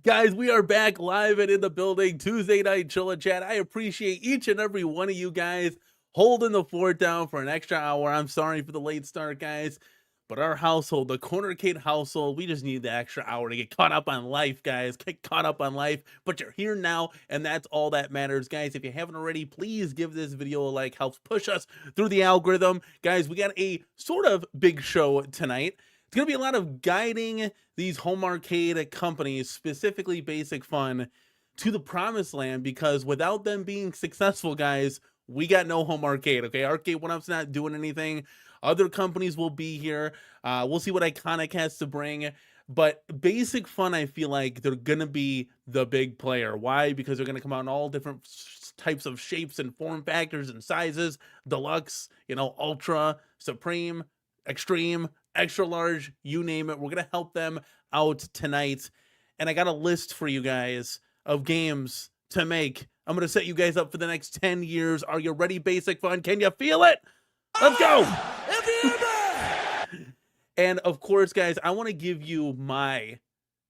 Guys, we are back live and in the building. Tuesday night chillin' chat. I appreciate each and every one of you guys holding the fort down for an extra hour. I'm sorry for the late start, guys. But our household, the CornerCade household, we just need the extra hour to get caught up on life, guys. Get caught up on life. But you're here now, and that's all that matters, guys. If you haven't already, please give this video a like. Helps push us through the algorithm. Guys, we got a sort of big show tonight. It's going to be a lot of guiding these home arcade companies, specifically Basic Fun, to the promised land, because without them being successful, guys, we got no home arcade, okay? Arcade 1UP's not doing anything. Other companies will be here. We'll see what Iconic has to bring. But Basic Fun, I feel like they're going to be the big player. Why? Because they're going to come out in all different types of shapes and form factors and sizes. Deluxe, Ultra, Supreme, Extreme, extra large, you name it. We're going to help them out tonight. And I got a list for you guys of games to make. I'm going to set you guys up for the next 10 years. Are you ready, Basic Fun? Can you feel it? Let's go. And of course, guys, I want to give you my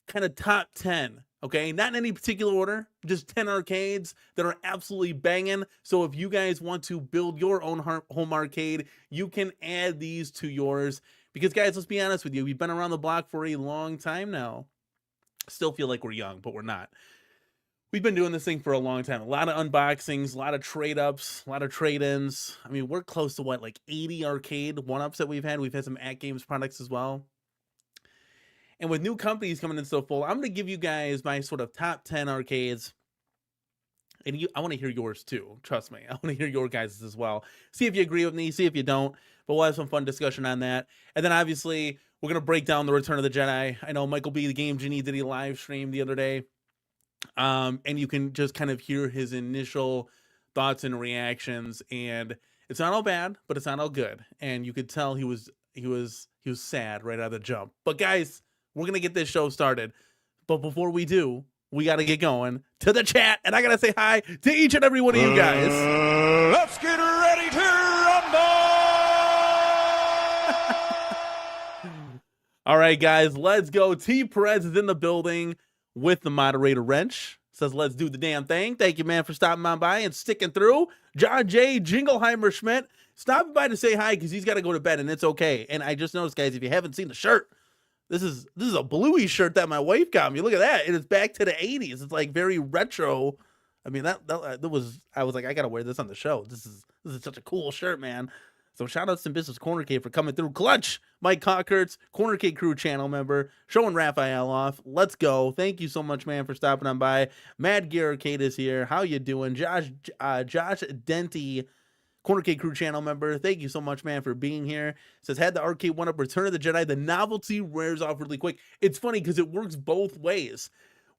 kind of top 10, okay? Not in any particular order, just 10 arcades that are absolutely banging. So if you guys want to build your own home arcade, you can add these to yours. Because, guys, let's be honest with you. We've been around the block for a long time now. Still feel like we're young, but we're not. We've been doing this thing for a long time. A lot of unboxings, a lot of trade-ups, a lot of trade-ins. I mean, we're close to, what, like 80 arcade 1UPs that we've had. We've had some at-games products as well. And with new companies coming in so full, I'm going to give you guys my sort of top 10 arcades. And I want to hear yours too. Trust me. I want to hear your guys' as well. See if you agree with me. See if you don't. But we'll have some fun discussion on that. And then obviously, we're going to break down the Return of the Jedi. I know Michael B, the Game Genie, did a live stream the other day. And you can just kind of hear his initial thoughts and reactions. And it's not all bad, but it's not all good. And you could tell he was sad right out of the jump. But guys, we're going to get this show started. But before we do, we got to get going to the chat. And I got to say hi to each and every one of you guys. Let's get ready to rumble! All right, guys, let's go. T. Perez is in the building with the moderator wrench. Says, let's do the damn thing. Thank you, man, for stopping on by and sticking through. John J. Jingleheimer Schmidt stopping by to say hi because he's got to go to bed, and it's okay. And I just noticed, guys, if you haven't seen the shirt, this is a bluey shirt that my wife got me. Look at that. It is back to the 80s. It's like very retro. I mean, that was, I was like, I got to wear this on the show. This is such a cool shirt, man. So shout out to Business CornerCade for coming through. Clutch, Mike Cockerts, CornerCade crew channel member, showing Raphael off. Let's go. Thank you so much, man, for stopping on by. Mad Gear Arcade is here. How you doing? Josh Denty, CornerCade crew channel member. Thank you so much, man, for being here. Says, had the arcade 1UP Return of the Jedi. The novelty wears off really quick. It's funny because it works both ways.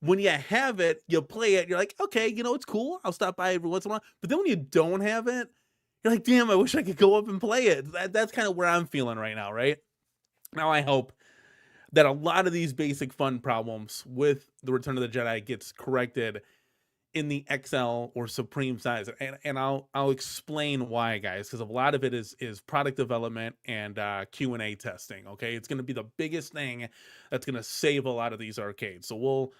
When you have it, you play it, you're like, okay, it's cool. I'll stop by every once in a while. But then when you don't have it, you're like, damn, I wish I could go up and play it. That's kind of where I'm feeling right now, right? Now I hope that a lot of these Basic Fun problems with the Return of the Jedi gets corrected in the XL or Supreme size. And I'll explain why, guys, because a lot of it is product development and Q&A testing, okay? It's going to be the biggest thing that's going to save a lot of these arcades. So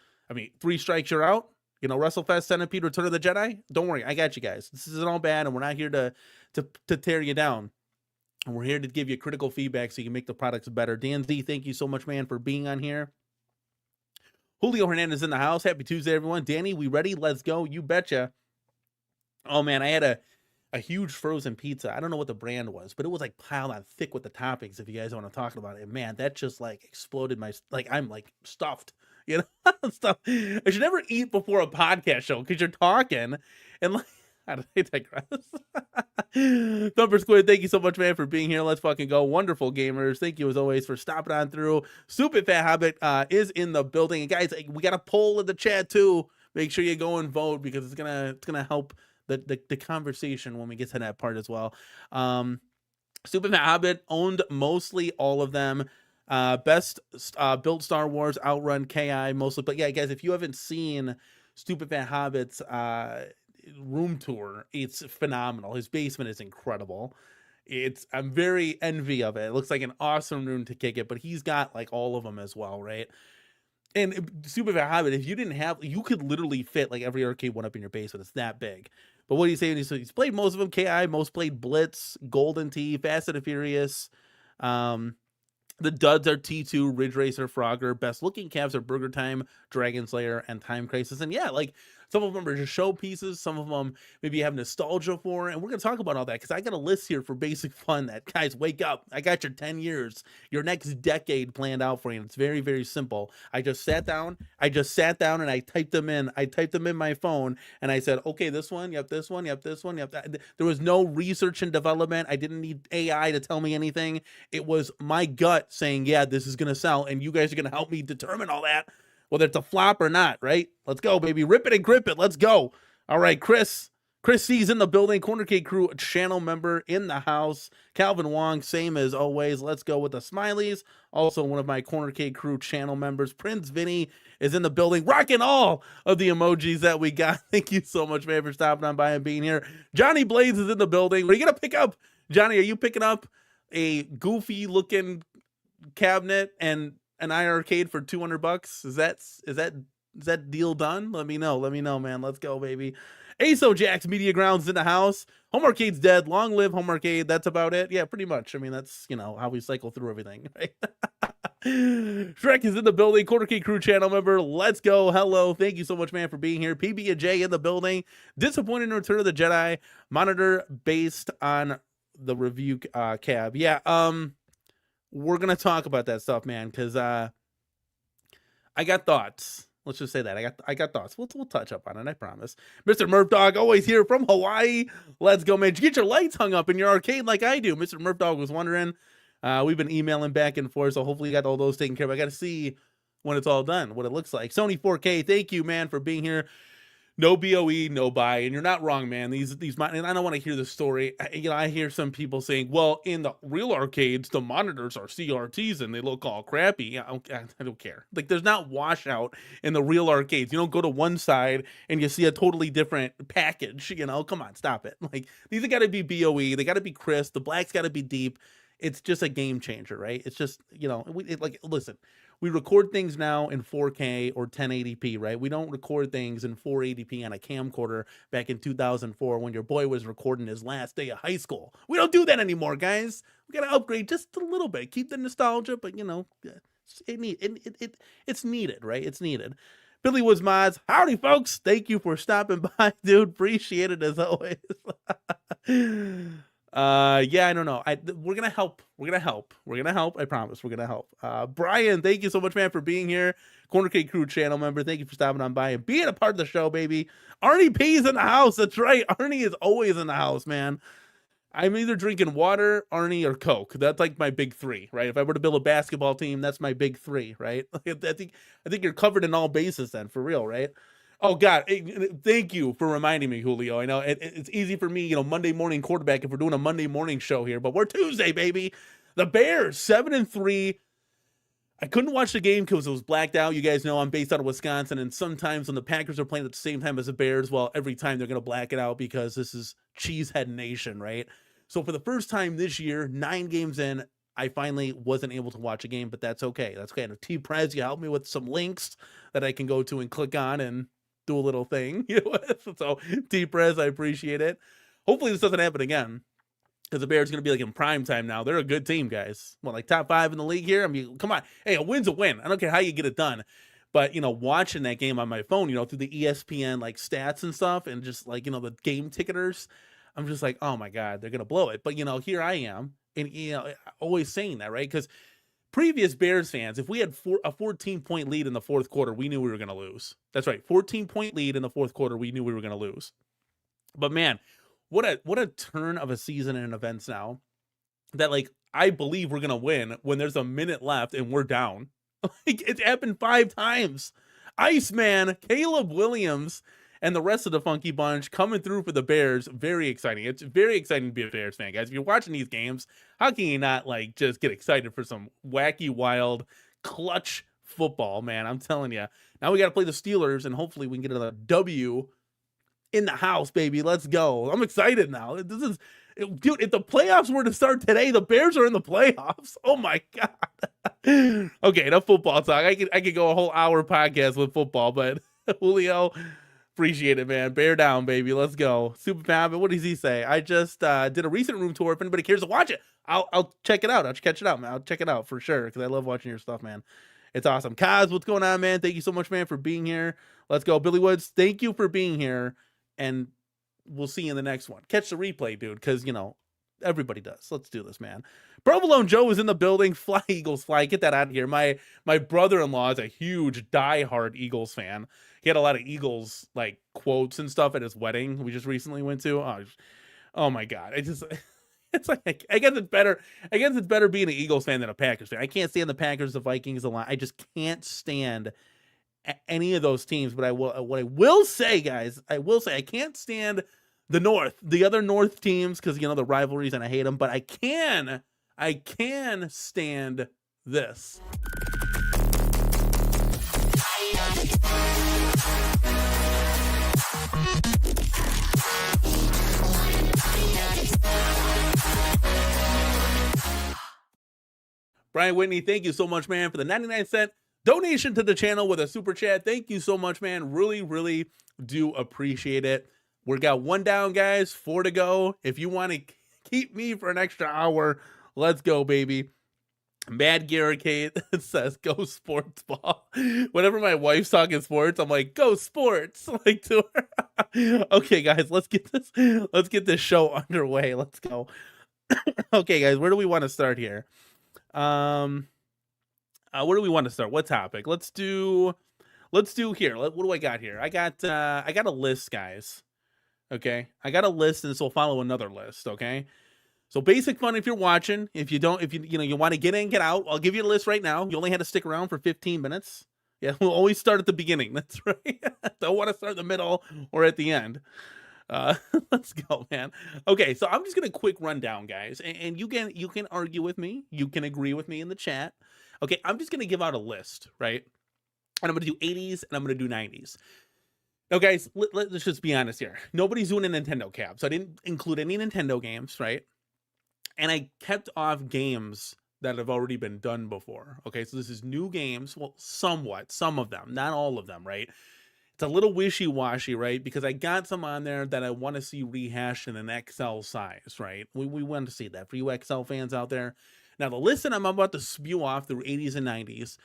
3 strikes, you're out. WrestleFest, Centipede, Return of the Jedi. Don't worry, I got you guys. This isn't all bad, and we're not here to tear you down. And we're here to give you critical feedback so you can make the products better. Dan Z, thank you so much, man, for being on here. Julio Hernandez in the house. Happy Tuesday, everyone. Danny, we ready? Let's go. You betcha. Oh, man, I had a huge frozen pizza. I don't know what the brand was, but it was like piled on thick with the toppings, if you guys want to talk about it. Man, that just like exploded my, like, I'm like stuffed. Stuff. I should never eat before a podcast show because you're talking and like I digress. Thumper Squid, thank you so much, man, for being here. Let's fucking go. Wonderful gamers. Thank you as always for stopping on through. Stupid Fat Hobbit is in the building. And guys, we got a poll in the chat too. Make sure you go and vote because it's gonna help the conversation when we get to that part as well. Stupid Fat Hobbit owned mostly all of them. Best built Star Wars, Outrun, KI mostly. But yeah, guys, if you haven't seen Stupid Fat Hobbit's room tour, it's phenomenal. His basement is incredible. I'm very envy of it. It looks like an awesome room to kick it, but he's got like all of them as well, right? And super if I have it, if you didn't have, you could literally fit like every arcade one up in your basement. It's that big. But what do you say? He's played most of them. KI most played Blitz, Golden Tee, Fast and Furious. The duds are T2, Ridge Racer, Frogger. Best looking calves are Burger Time, Dragon Slayer, and Time Crisis. And yeah, like some of them are just showpieces. Some of them maybe you have nostalgia for. And we're going to talk about all that because I got a list here for basic fun that, guys, wake up. I got your 10 years, your next decade planned out for you. And it's very, very simple. I just sat down and I typed them in. I typed them in my phone and I said, okay, this one, yep, this one, yep, this one, yep. There was no research and development. I didn't need AI to tell me anything. It was my gut saying, yeah, this is going to sell. And you guys are going to help me determine all that, whether it's a flop or not, right? Let's go, baby. Rip it and grip it. Let's go. All right, Chris C's in the building. CornerCade crew channel member in the house. Calvin Wong, same as always. Let's go with the smileys. Also one of my CornerCade crew channel members. Prince Vinny is in the building, rocking all of the emojis that we got. Thank you so much, man, for stopping on by and being here. Johnny Blades is in the building. What are you going to pick up? Johnny, are you picking up a goofy looking cabinet and an iArcade for $200? Is that deal done? Let me know, man. Let's go, baby. ASO Jax Media Grounds in the house. Home Arcade's dead. Long live Home Arcade. That's about it. Yeah, pretty much. I mean, that's, how we cycle through everything, right? Shrek is in the building. CornerCade crew channel member. Let's go. Hello. Thank you so much, man, for being here. PB and J in the building. Disappointed in Return of the Jedi. Monitor based on the review cab. Yeah, we're gonna talk about that stuff, man, because I got thoughts. Let's just say that I got thoughts. We'll touch up on it, I promise. Mr. Murph Dog, always here from Hawaii. Let's go, man. Did you get your lights hung up in your arcade like I do? Mr. Murph Dog was wondering. We've been emailing back and forth, so hopefully you got all those taken care of. I got to see when it's all done what it looks like. Sony 4K, thank you, man, for being here. No BOE, no buy, and you're not wrong, man. These, and I don't want to hear the story. I hear some people saying, "Well, in the real arcades, the monitors are CRTs and they look all crappy." I don't care. Like, there's not washout in the real arcades. You don't go to one side and you see a totally different package. Come on, stop it. Like, these have got to be BOE. They got to be crisp. The black's got to be deep. It's just a game changer, right? It's just, listen. We record things now in 4K or 1080p, right? We don't record things in 480p on a camcorder back in 2004 when your boy was recording his last day of high school. We don't do that anymore, guys. We got to upgrade just a little bit. Keep the nostalgia, but, it's needed, right? It's needed. Billy Woods Mods, howdy, folks. Thank you for stopping by, dude. Appreciate it as always. Yeah, I don't know. We're gonna help. I promise. We're gonna help. Brian, thank you so much, man, for being here. CornerCade crew channel member. Thank you for stopping on by and being a part of the show, baby. Arnie P's in the house. That's right. Arnie is always in the house, man. I'm either drinking water, Arnie, or Coke. That's like my big three, right? If I were to build a basketball team, that's my big three, right? I think you're covered in all bases then, for real, right? Oh, God, thank you for reminding me, Julio. I know it's easy for me, Monday morning quarterback if we're doing a Monday morning show here, but we're Tuesday, baby. The Bears, 7-3. I couldn't watch the game because it was blacked out. You guys know I'm based out of Wisconsin, and sometimes when the Packers are playing at the same time as the Bears, well, every time they're going to black it out because this is Cheesehead Nation, right? So for the first time this year, 9 games in, I finally wasn't able to watch a game, but that's okay. That's okay. And T-Prez, you helped me with some links that I can go to and click on and do a little thing. So T-Prez, I appreciate it. Hopefully this doesn't happen again because the Bears are going to be like in prime time now. They're a good team, guys. Well, like top 5 in the league here. I mean, come on. Hey, a win's a win. I don't care how you get it done. But, watching that game on my phone, through the ESPN like stats and stuff and just like, the game ticketers, I'm just like, oh my God, they're going to blow it. But, here I am and, always saying that, right? Because previous Bears fans, if we had a 14-point lead in the fourth quarter, we knew we were going to lose. That's right. 14-point lead in the fourth quarter, we knew we were going to lose. But man, what a turn of a season and events now that like, I believe we're going to win when there's a minute left and we're down. Like, it's happened 5 times. Iceman, Caleb Williams, and the rest of the funky bunch coming through for the Bears. Very exciting. It's very exciting to be a Bears fan, guys. If you're watching these games, how can you not like just get excited for some wacky, wild, clutch football, man? I'm telling you. Now we got to play the Steelers, and hopefully we can get another W in the house, baby. Let's go. I'm excited now. Dude, if the playoffs were to start today, the Bears are in the playoffs. Oh my God. Okay, enough football talk. I could go a whole hour podcast with football, but Julio, appreciate it, man. Bear down, baby. Let's go. Super Pab, what does he say? I just did a recent room tour. If anybody cares to watch it, I'll check it out. I'll catch it out, man. I'll check it out for sure because I love watching your stuff, man. It's awesome. Kaz, what's going on, man? Thank you so much, man, for being here. Let's go. Billy Woods, thank you for being here. And we'll see you in the next one. Catch the replay, dude, because, you know, everybody does. Let's do this, man. Provolone Joe is in the building. Fly, Eagles, fly. Get that out of here. My brother-in-law is a huge, diehard Eagles fan. He had a lot of Eagles, like, quotes and stuff at his wedding we just recently went to. Oh my God. It's like, I guess it's better being an Eagles fan than a Packers fan. I can't stand the Packers, the Vikings, the Lions. I just can't stand any of those teams. But what I will say, guys, I can't stand the other North teams because, you know, the rivalries and I hate them. But I can stand this. Brian Whitney, thank you so much, man, for the 99-cent donation to the channel with a super chat. Thank you so much, man. Really, really do appreciate it. We got 1 down, guys, 4 to go. If you want to keep me for an extra hour, let's go, baby. Mad Garricade says, go sports ball. Whenever my wife's talking sports, I'm like, go sports. Like to her. Okay, guys, let's get this show underway. Let's go. Okay, guys, where do we want to start here? Where do we want to start? What topic? Let's do here. What do I got here? I got a list, guys. Okay. I got a list, and this will follow another list. Okay. So basic fun if you're watching. If you want to get in, get out, I'll give you a list right now. You only had to stick around for 15 minutes. Yeah, we'll always start at the beginning. That's right. Don't want to start in the middle or at the end. Let's go, man. Okay, so I'm just gonna quick rundown, guys, and you can argue with me, you can agree with me in the chat. Okay, I'm just gonna give out a list, right? And I'm gonna do 80s and I'm gonna do 90s. Now, guys, let's just be honest here. Nobody's doing a Nintendo cap, so I didn't include any Nintendo games, right? And I kept off games that have already been done before. Okay, so this is new games. Well, somewhat, some of them, not all of them, right? It's a little wishy-washy, right? Because I got some on there that I want to see rehashed in an XL size, right? We want to see that for you XL fans out there. Now, the list that I'm about to spew off through 80s and 90s,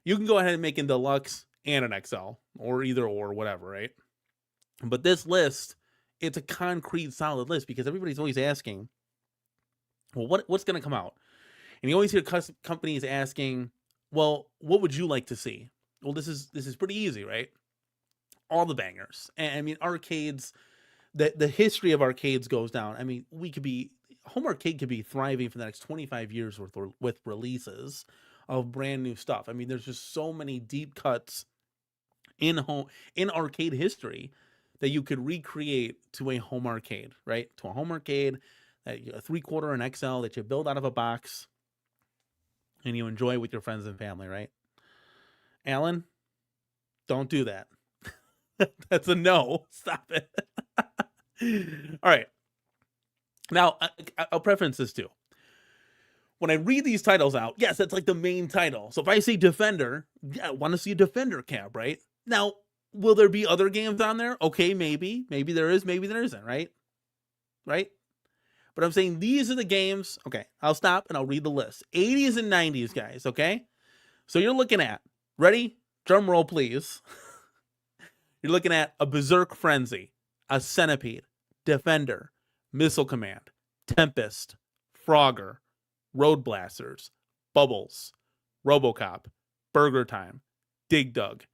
you can go ahead and make in deluxe and an XL, or either or, whatever, right? But this list, it's a concrete, solid list because everybody's always asking, well, what's going to come out? And you always hear companies asking, well, what would you like to see? Well, this is pretty easy, right? All the bangers. And I mean, arcades, the history of arcades goes down. I mean, home arcade could be thriving for the next 25 years with releases of brand new stuff. I mean, there's just so many deep cuts in arcade history that you could recreate to a home arcade, right? To a home arcade, a 3/4 and XL that you build out of a box and you enjoy with your friends and family, right? Alan, don't do that. That's a no. Stop it. All right. Now, I'll preference this too. When I read these titles out, yes, that's like the main title. So if I say Defender, yeah, I want to see a Defender cap, right? Now, will there be other games on there? Okay, maybe. Maybe there is, maybe there isn't, right? Right? But I'm saying these are the games. Okay, I'll stop and I'll read the list. 80s and 90s, guys, okay? So you're looking at, ready? Drum roll, please. You're looking at a Berserk Frenzy, a Centipede, Defender, Missile Command, Tempest, Frogger, Road Blasters, Bubbles, RoboCop, Burger Time, Dig Dug,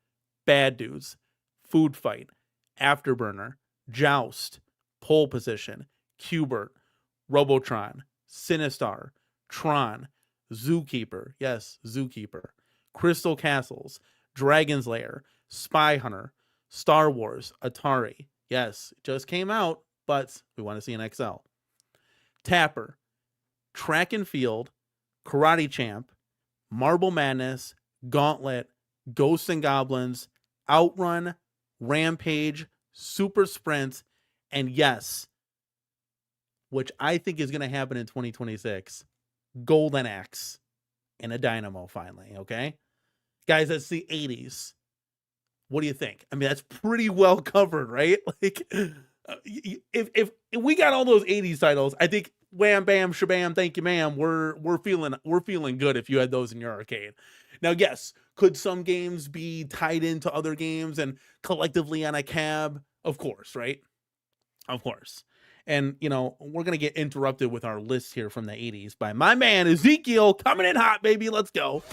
Bad Dudes, Food Fight, Afterburner, Joust, Pole Position, Cubert, Robotron, Sinistar, Tron, Zookeeper, yes, Zookeeper, Crystal Castles, Dragon's Lair, Spy Hunter, Star Wars, Atari, yes, it just came out, but we want to see an XL. Tapper, Track and Field, Karate Champ, Marble Madness, Gauntlet, Ghosts and Goblins, Outrun, Rampage, Super Sprint, and yes, which I think is going to happen in 2026. Golden Axe and a Dynamo finally, okay? Guys, that's the 80s. What do you think? I mean, that's pretty well covered, right? Like, if we got all those 80s titles, I think wham, bam, shabam, thank you, ma'am. We're feeling good if you had those in your arcade. Now, yes, could some games be tied into other games and collectively on a cab? Of course, right? Of course. And, you know, we're going to get interrupted with our list here from the 80s by my man, Ezekiel, coming in hot, baby. Let's go.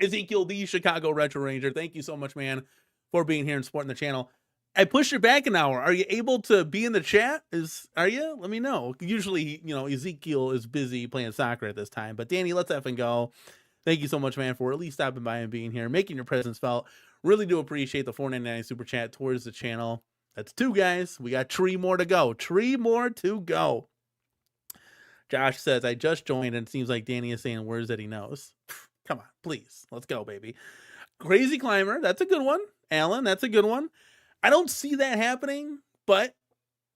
Ezekiel, the Chicago Retro Ranger. Thank you so much, man, for being here and supporting the channel. I pushed you back an hour. Are you able to be in the chat? Are you? Let me know. Usually, you know, Ezekiel is busy playing soccer at this time. But Danny, let's effing go. Thank you so much, man, for at least stopping by and being here, making your presence felt. Really do appreciate the $4.99 super chat towards the channel. That's 2, guys. We got 3 more to go. 3 more to go. Josh says, I just joined and it seems like Danny is saying words that he knows. Come on, please. Let's go, baby. Crazy Climber. That's a good one. Alan, that's a good one. I don't see that happening, but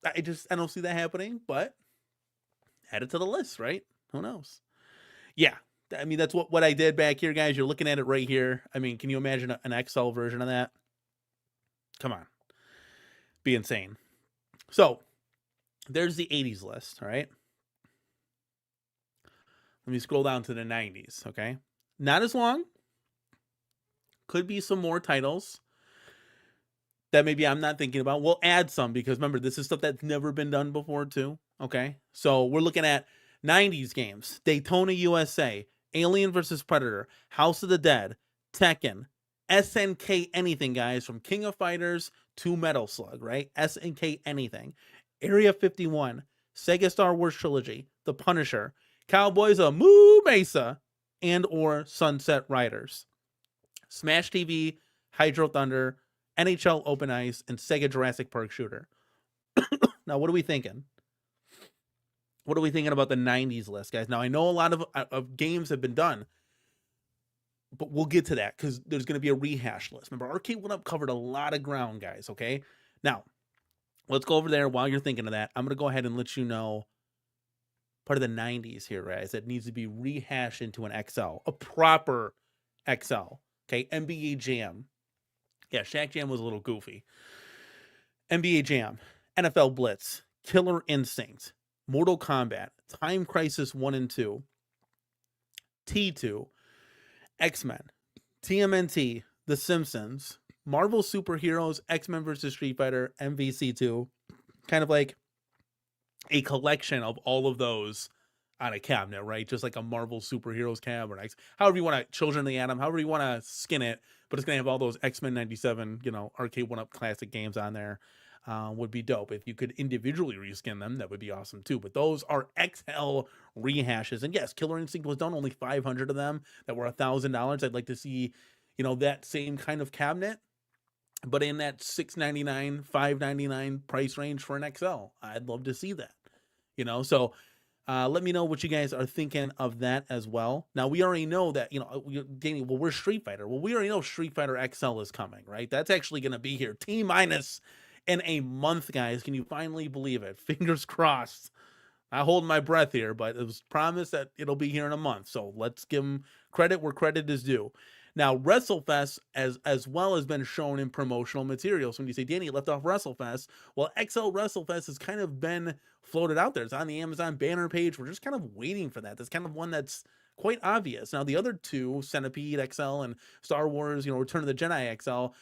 I don't see that happening, but add it to the list, right? Who knows? Yeah. I mean, that's what I did back here, guys. You're looking at it right here. I mean, can you imagine an XL version of that? Come on. Be insane. So there's the 80s list, all right? Let me scroll down to the 90s, okay? Not as long. Could be some more titles that maybe I'm not thinking about. We'll add some because remember, this is stuff that's never been done before too, okay? So we're looking at 90s games, Daytona USA, Alien vs. Predator, House of the Dead, Tekken, SNK anything, guys, from King of Fighters to Metal Slug, right? SNK anything. Area 51, Sega Star Wars Trilogy, The Punisher, Cowboys of Moo Mesa, and or Sunset Riders. Smash TV, Hydro Thunder, NHL Open Ice, and Sega Jurassic Park Shooter. Now, what are we thinking? What are we thinking about the 90s list, guys? Now, I know a lot of games have been done, but we'll get to that because there's going to be a rehash list. Remember, Arcade 1UP covered a lot of ground, guys, okay? Now, let's go over there while you're thinking of that. I'm going to go ahead and let you know part of the 90s here, guys, that needs to be rehashed into an XL, a proper XL, okay? NBA Jam. Yeah, Shaq Jam was a little goofy. NBA Jam, NFL Blitz, Killer Instinct, Mortal Kombat, Time Crisis 1 and 2, T2, X-Men, TMNT, The Simpsons, Marvel Superheroes, X-Men vs. Street Fighter, MVC2, kind of like a collection of all of those on a cabinet, right? Just like a Marvel Superheroes cab or however you want to, Children of the Atom, however you want to skin it, but it's going to have all those X-Men 97, you know, Arcade 1UP classic games on there. Would be dope. If you could individually reskin them, that would be awesome too. But those are XL rehashes. And yes, Killer Instinct was done, only 500 of them that were $1,000. I'd like to see, you know, that same kind of cabinet, but in that $699, $599 price range for an XL. I'd love to see that, you know. So let me know what you guys are thinking of that as well. Now, we already know that, you know, Danny, well, we're Street Fighter. Well, we already know Street Fighter XL is coming, right? That's actually going to be here. T-minus in a month, guys. Can you finally believe it? Fingers crossed. I hold my breath here, but it was promised that it'll be here in a month. So let's give them credit where credit is due. Now, WrestleFest as well has been shown in promotional materials. When you say, Danny, left off WrestleFest, well, XL WrestleFest has kind of been floated out there. It's on the Amazon banner page. We're just kind of waiting for that. That's kind of one that's quite obvious. Now, the other two, Centipede XL and Star Wars, you know, Return of the Jedi XL,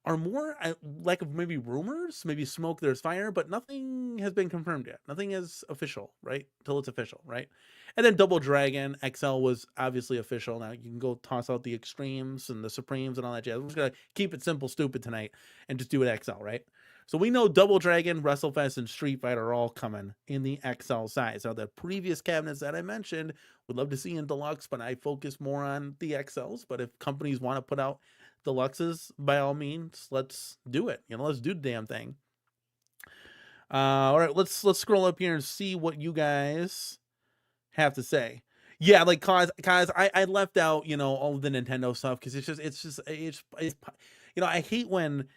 are more like maybe rumors, maybe smoke, there's fire, but nothing has been confirmed yet. Nothing is official, right? Until it's official, right? And then Double Dragon XL was obviously official. Now you can go toss out the Extremes and the Supremes and all that jazz. We're just going to keep it simple, stupid tonight and just do it XL, right? So we know Double Dragon, WrestleFest, and Street Fighter are all coming in the XL size. Now the previous cabinets that I mentioned, would love to see in deluxe, but I focus more on the XLs. But if companies want to put out deluxes, by all means, let's do it. You know, let's do the damn thing. All right, let's scroll up here and see what you guys have to say. Yeah, like cause I left out, you know, all of the Nintendo stuff because it's I hate when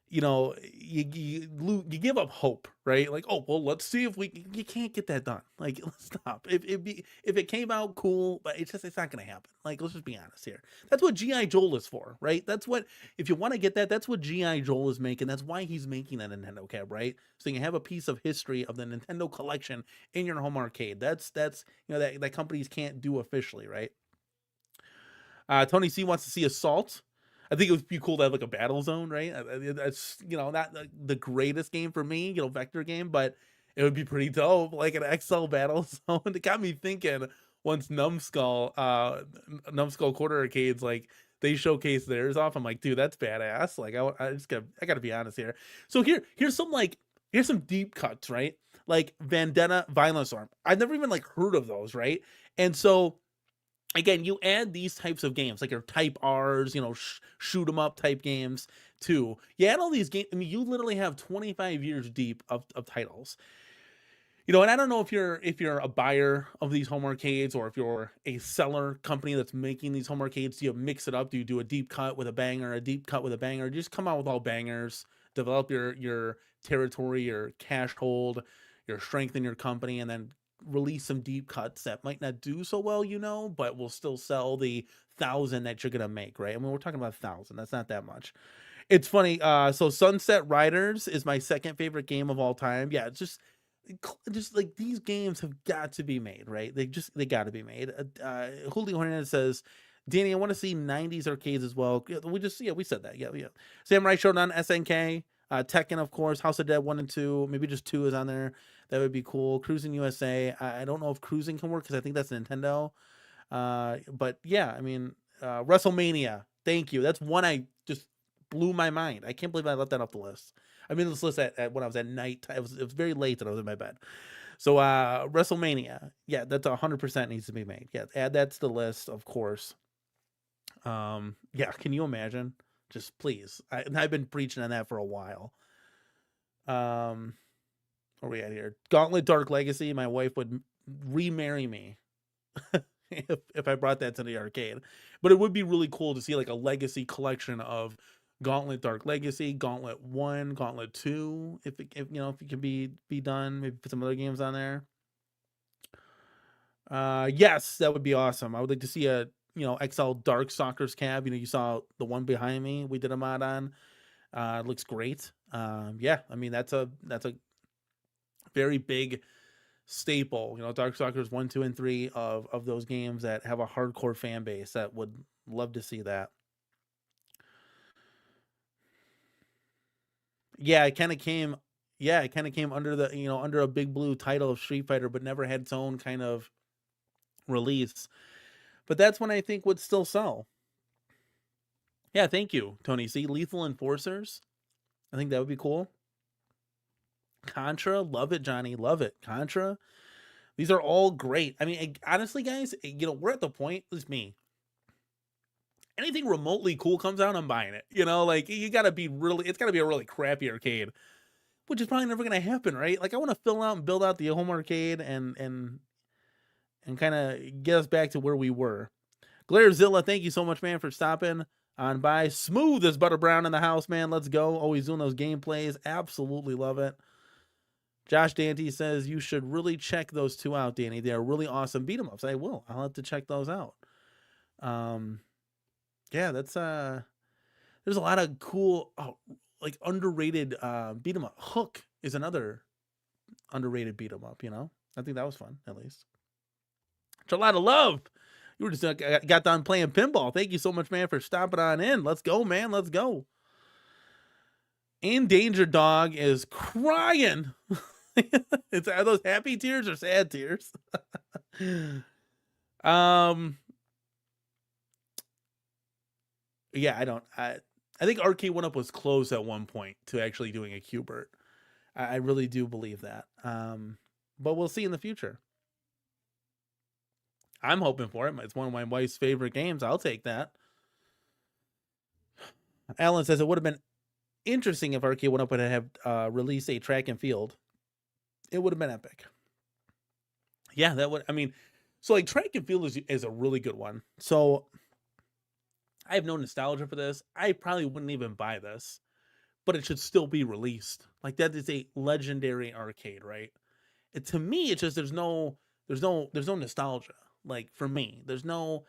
you give up hope, right? Like, oh well, let's see if you can't get that done. Like, let's stop. If it came out, cool, but it's not gonna happen. Like, let's just be honest here. That's what GI Joel is for, right? That's what, if you want to get that, that's what GI Joel is making. That's why he's making a Nintendo cab, right? So you can have a piece of history of the Nintendo collection in your home arcade. That's that companies can't do officially, right? Tony C wants to see Assault. I think it would be cool to have like a battle zone, right? That's not the greatest game for me, vector game, but it would be pretty dope, like an XL battle zone. It got me thinking once Numbskull Quarter Arcades, like they showcase theirs off. I'm like, dude, that's badass. Like I gotta be honest here. So here's some deep cuts, right? Like Vendetta, Violent Storm. I've never even like heard of those, right? And so again, you add these types of games, like your type R's, shoot 'em up type games too. You add all these games. I mean, you literally have 25 years deep of titles. And I don't know if you're a buyer of these home arcades or if you're a seller company that's making these home arcades. Do you mix it up? Do you do a deep cut with a banger, a deep cut with a banger? Just come out with all bangers, develop your territory, your cash hold, your strength in your company, and then release some deep cuts that might not do so well, but will still sell the 1,000 that you're gonna make, right? I mean, we're talking about 1,000. That's not that much. It's funny. So Sunset Riders is my second favorite game of all time. Yeah, it's just like these games have got to be made, right? They got to be made. Julio Hernandez says, Danny, I want to see 90s arcades as well. We said that. Yeah. Samurai Shodown, SNK, Tekken, of course, House of Dead 1 and 2, maybe just 2 is on there. That would be cool. Cruising USA. I don't know if Cruising can work because I think that's Nintendo. But yeah, I mean, WrestleMania. Thank you. That's one I just blew my mind. I can't believe I left that off the list. I mean, this list at when I was at night. It was very late that I was in my bed. So WrestleMania. Yeah, that's 100% needs to be made. Yeah, add that to the list, of course. Yeah, can you imagine? Just please. I've been preaching on that for a while. Where are we at here? Gauntlet Dark Legacy. My wife would remarry me if I brought that to the arcade. But it would be really cool to see like a legacy collection of Gauntlet Dark Legacy, Gauntlet 1, Gauntlet 2, if it can be done. Maybe put some other games on there. Yes, that would be awesome. I would like to see a XL Dark Stalkers cab. You saw the one behind me. We did a mod on. It looks great. Yeah, I mean that's a very big staple. Dark Stalkers 1, 2, and 3 of those games that have a hardcore fan base that would love to see that. Yeah, it kind of came under the under a big blue title of Street Fighter, but never had its own kind of release. But that's when I think would still sell. Yeah, thank you, Tony C. Lethal Enforcers. I think that would be cool. Contra, love it, Johnny, love it. Contra, these are all great. I mean, honestly, guys, we're at the point. At least me. Anything remotely cool comes out, I'm buying it. Like it's got to be a really crappy arcade, which is probably never gonna happen, right? Like I want to fill out and build out the home arcade and kind of get us back to where we were. Glairzilla, thank you so much, man, for stopping on by. Smooth as butter brown in the house, man. Let's go. Always doing those gameplays. Absolutely love it. Josh Dante says you should really check those 2 out, Danny. They are really awesome beat 'em ups. I will. I'll have to check those out. Yeah, that's there's a lot of cool like underrated beat 'em up. Hook is another underrated beat 'em up, I think that was fun, at least. It's a lot of love. You were just got done playing pinball. Thank you so much, man, for stopping on in. Let's go, man. Let's go. Endangered Dog is crying. Are those happy tears or sad tears? Yeah, I think Arcade 1-Up was close at one point to actually doing a Q*bert. I really do believe that. But we'll see in the future. I'm hoping for it. It's one of my wife's favorite games. I'll take that. Alan says it would have been interesting if Arcade 1-Up would have released a track and field. It would have been epic. Yeah, that would. I mean, So like track and field is a really good one. So I have no nostalgia for this. I probably wouldn't even buy this, but it should still be released. Like that is a legendary arcade, right? To me, it's just there's no nostalgia. Like for me, there's no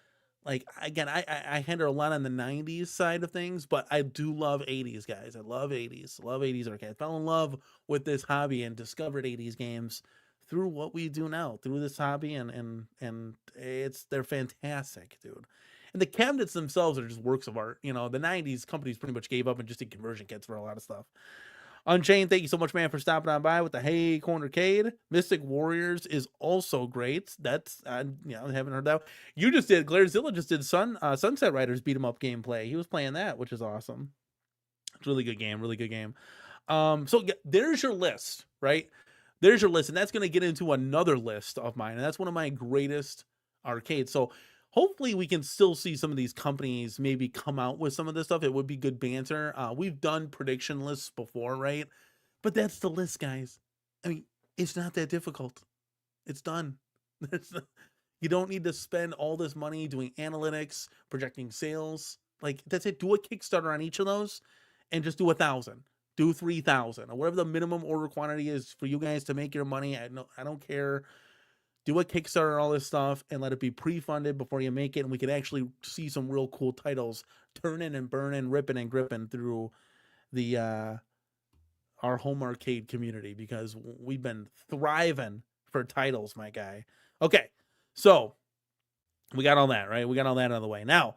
like again, I hinder a lot on the '90s side of things, but I do love '80s guys. I love '80s arcade. I fell in love with this hobby and discovered '80s games through what we do now, through this hobby, and they're fantastic, dude. And the cabinets themselves are just works of art. You know, the '90s companies pretty much gave up and just did conversion kits for a lot of stuff. Unchained, thank you so much, man, for stopping on by with the Hey Cornercade. Mystic Warriors is also great. That's I haven't heard that. You just did. Glairzilla just did Sunset Riders beat 'em up gameplay. He was playing that, which is awesome. It's a really good game. Really good game. So there's your list, right? There's your list, and that's going to get into another list of mine, and that's one of my greatest arcades. So hopefully we can still see some of these companies maybe come out with some of this stuff. It would be good banter. We've done prediction lists before, right? But that's the list, guys. I mean, it's not that difficult. It's done. You don't need to spend all this money doing analytics, projecting sales. Like that's it. Do a Kickstarter on each of those and just do 1,000. Do 3,000 or whatever the minimum order quantity is for you guys to make your money. I don't care. Do a Kickstarter, all this stuff, and let it be pre-funded before you make it, and we could actually see some real cool titles turning and burning, ripping and gripping through the our home arcade community, because we've been thriving for titles, my guy. Okay, so we got all that, right? We got all that out of the way. Now,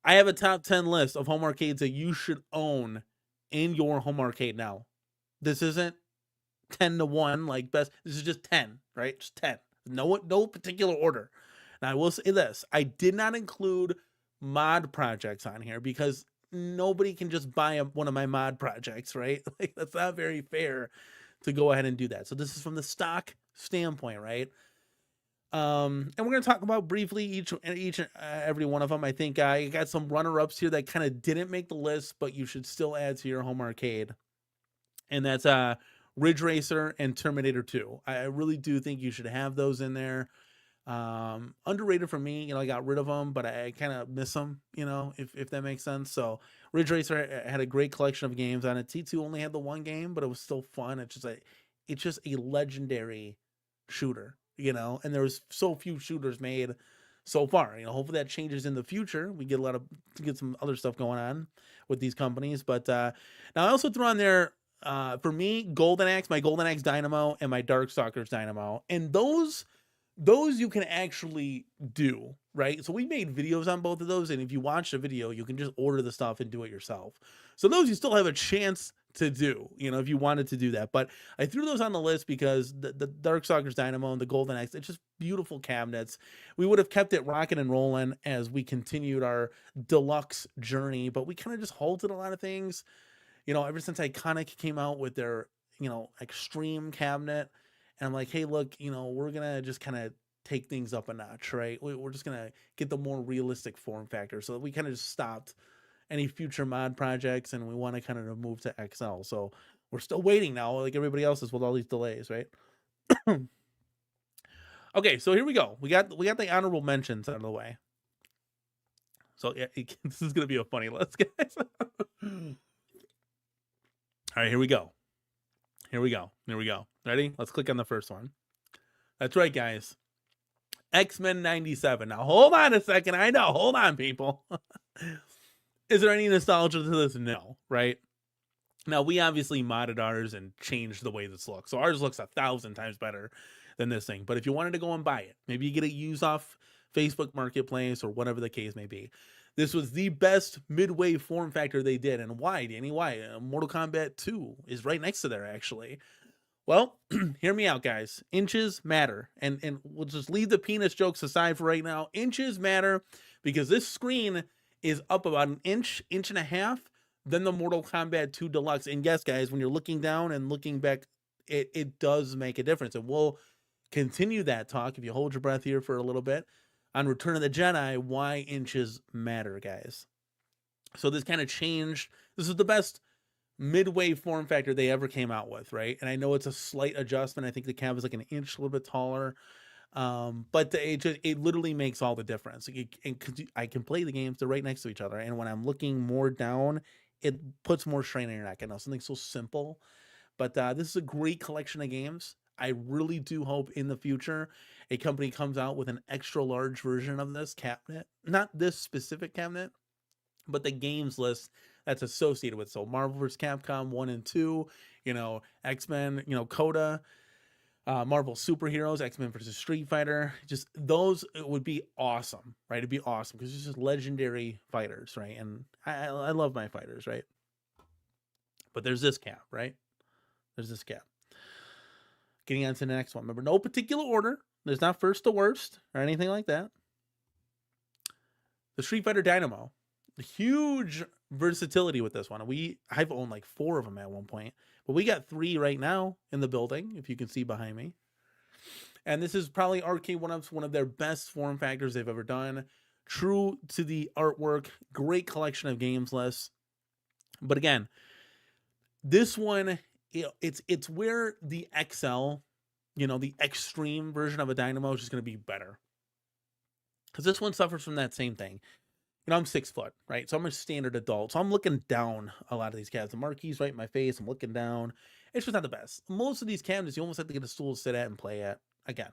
I have a top 10 list of home arcades that you should own in your home arcade now. This isn't 10 to 1 like best. This is just 10, right? Just 10. No particular order. Now I will say this. I did not include mod projects on here because nobody can just buy one of my mod projects, right? Like that's not very fair to go ahead and do that. So this is from the stock standpoint, right? And we're going to talk about briefly each every one of them. I think I got some runner-ups here that kind of didn't make the list, but you should still add to your home arcade. And that's Ridge Racer and Terminator 2. I really do think you should have those in there. Underrated for me, you know, I got rid of them, but I kind of miss them, you know, if that makes sense. So Ridge Racer had a great collection of games on it. T2 only had the one game, but it was still fun. It's just a legendary shooter, you know, and there was so few shooters made so far. You know, hopefully that changes in the future. We get some other stuff going on with these companies. But now I also threw on there for me, Golden Axe, my Golden Axe Dynamo and my Darkstalkers Dynamo. And those you can actually do, right? So we made videos on both of those, and if you watch the video, you can just order the stuff and do it yourself. So those you still have a chance to do, you know, if you wanted to do that. But I threw those on the list because the Darkstalkers Dynamo and the Golden Axe, it's just beautiful cabinets. We would have kept it rocking and rolling as we continued our deluxe journey, but we kind of just halted a lot of things. You know, ever since Iconic came out with their, you know, extreme cabinet, and I'm like, hey, look, you know, we're going to just kind of take things up a notch, right? We're just going to get the more realistic form factor. So we kind of just stopped any future mod projects, and we want to kind of move to XL. So we're still waiting now, like everybody else is with all these delays, right? Okay, so here we go. We got the honorable mentions out of the way. So yeah, this is going to be a funny list, guys. All right, here we go. Ready? Let's click on the first one. That's right, guys. X-Men 97. Now, hold on a second. I know. Hold on, people. Is there any nostalgia to this? No, right? Now, we obviously modded ours and changed the way this looks. So ours looks 1,000 times better than this thing. But if you wanted to go and buy it, maybe you get it used off Facebook Marketplace or whatever the case may be. This was the best midway form factor they did. And why, Danny? Why? Mortal Kombat 2 is right next to there, actually. Well, hear me out, guys. Inches matter. And we'll just leave the penis jokes aside for right now. Inches matter because this screen is up about an inch and a half than the Mortal Kombat 2 Deluxe. And yes, guys, when you're looking down and looking back, it does make a difference. And we'll continue that talk, if you hold your breath here for a little bit, on Return of the Jedi, why inches matter, guys. So this kind of changed. This is the best midway form factor they ever came out with, right? And I know it's a slight adjustment. I think the cab is like an inch a little bit taller. But it literally makes all the difference. I can play the games, they're right next to each other, and when I'm looking more down, it puts more strain on your neck. I know something so simple, but this is a great collection of games. I really do hope in the future a company comes out with an extra large version of this cabinet, not this specific cabinet, but the games list that's associated with. So Marvel vs. Capcom 1 and 2, X-Men, Coda, Marvel superheroes, X-Men versus Street Fighter, just those would be awesome, right? It'd be awesome because it's just legendary fighters, right? And I love my fighters, right? But there's this cap, right? There's this cap. Getting on to the next one. Remember, no particular order. There's not first to worst or anything like that. The Street Fighter Dynamo. Huge versatility with this one. I've owned like 4 of them at one point, but we got 3 right now in the building, if you can see behind me. And this is probably Arcade 1-Up's one of their best form factors they've ever done. True to the artwork, great collection of games lists. But again, this one, it's where the XL, the extreme version of a Dynamo is just going to be better. Because this one suffers from that same thing. I'm 6 foot, right? So I'm a standard adult. So I'm looking down a lot of these cabinets. The marquee's right in my face. I'm looking down. It's just not the best. Most of these cabinets, you almost have to get a stool to sit at and play at. Again,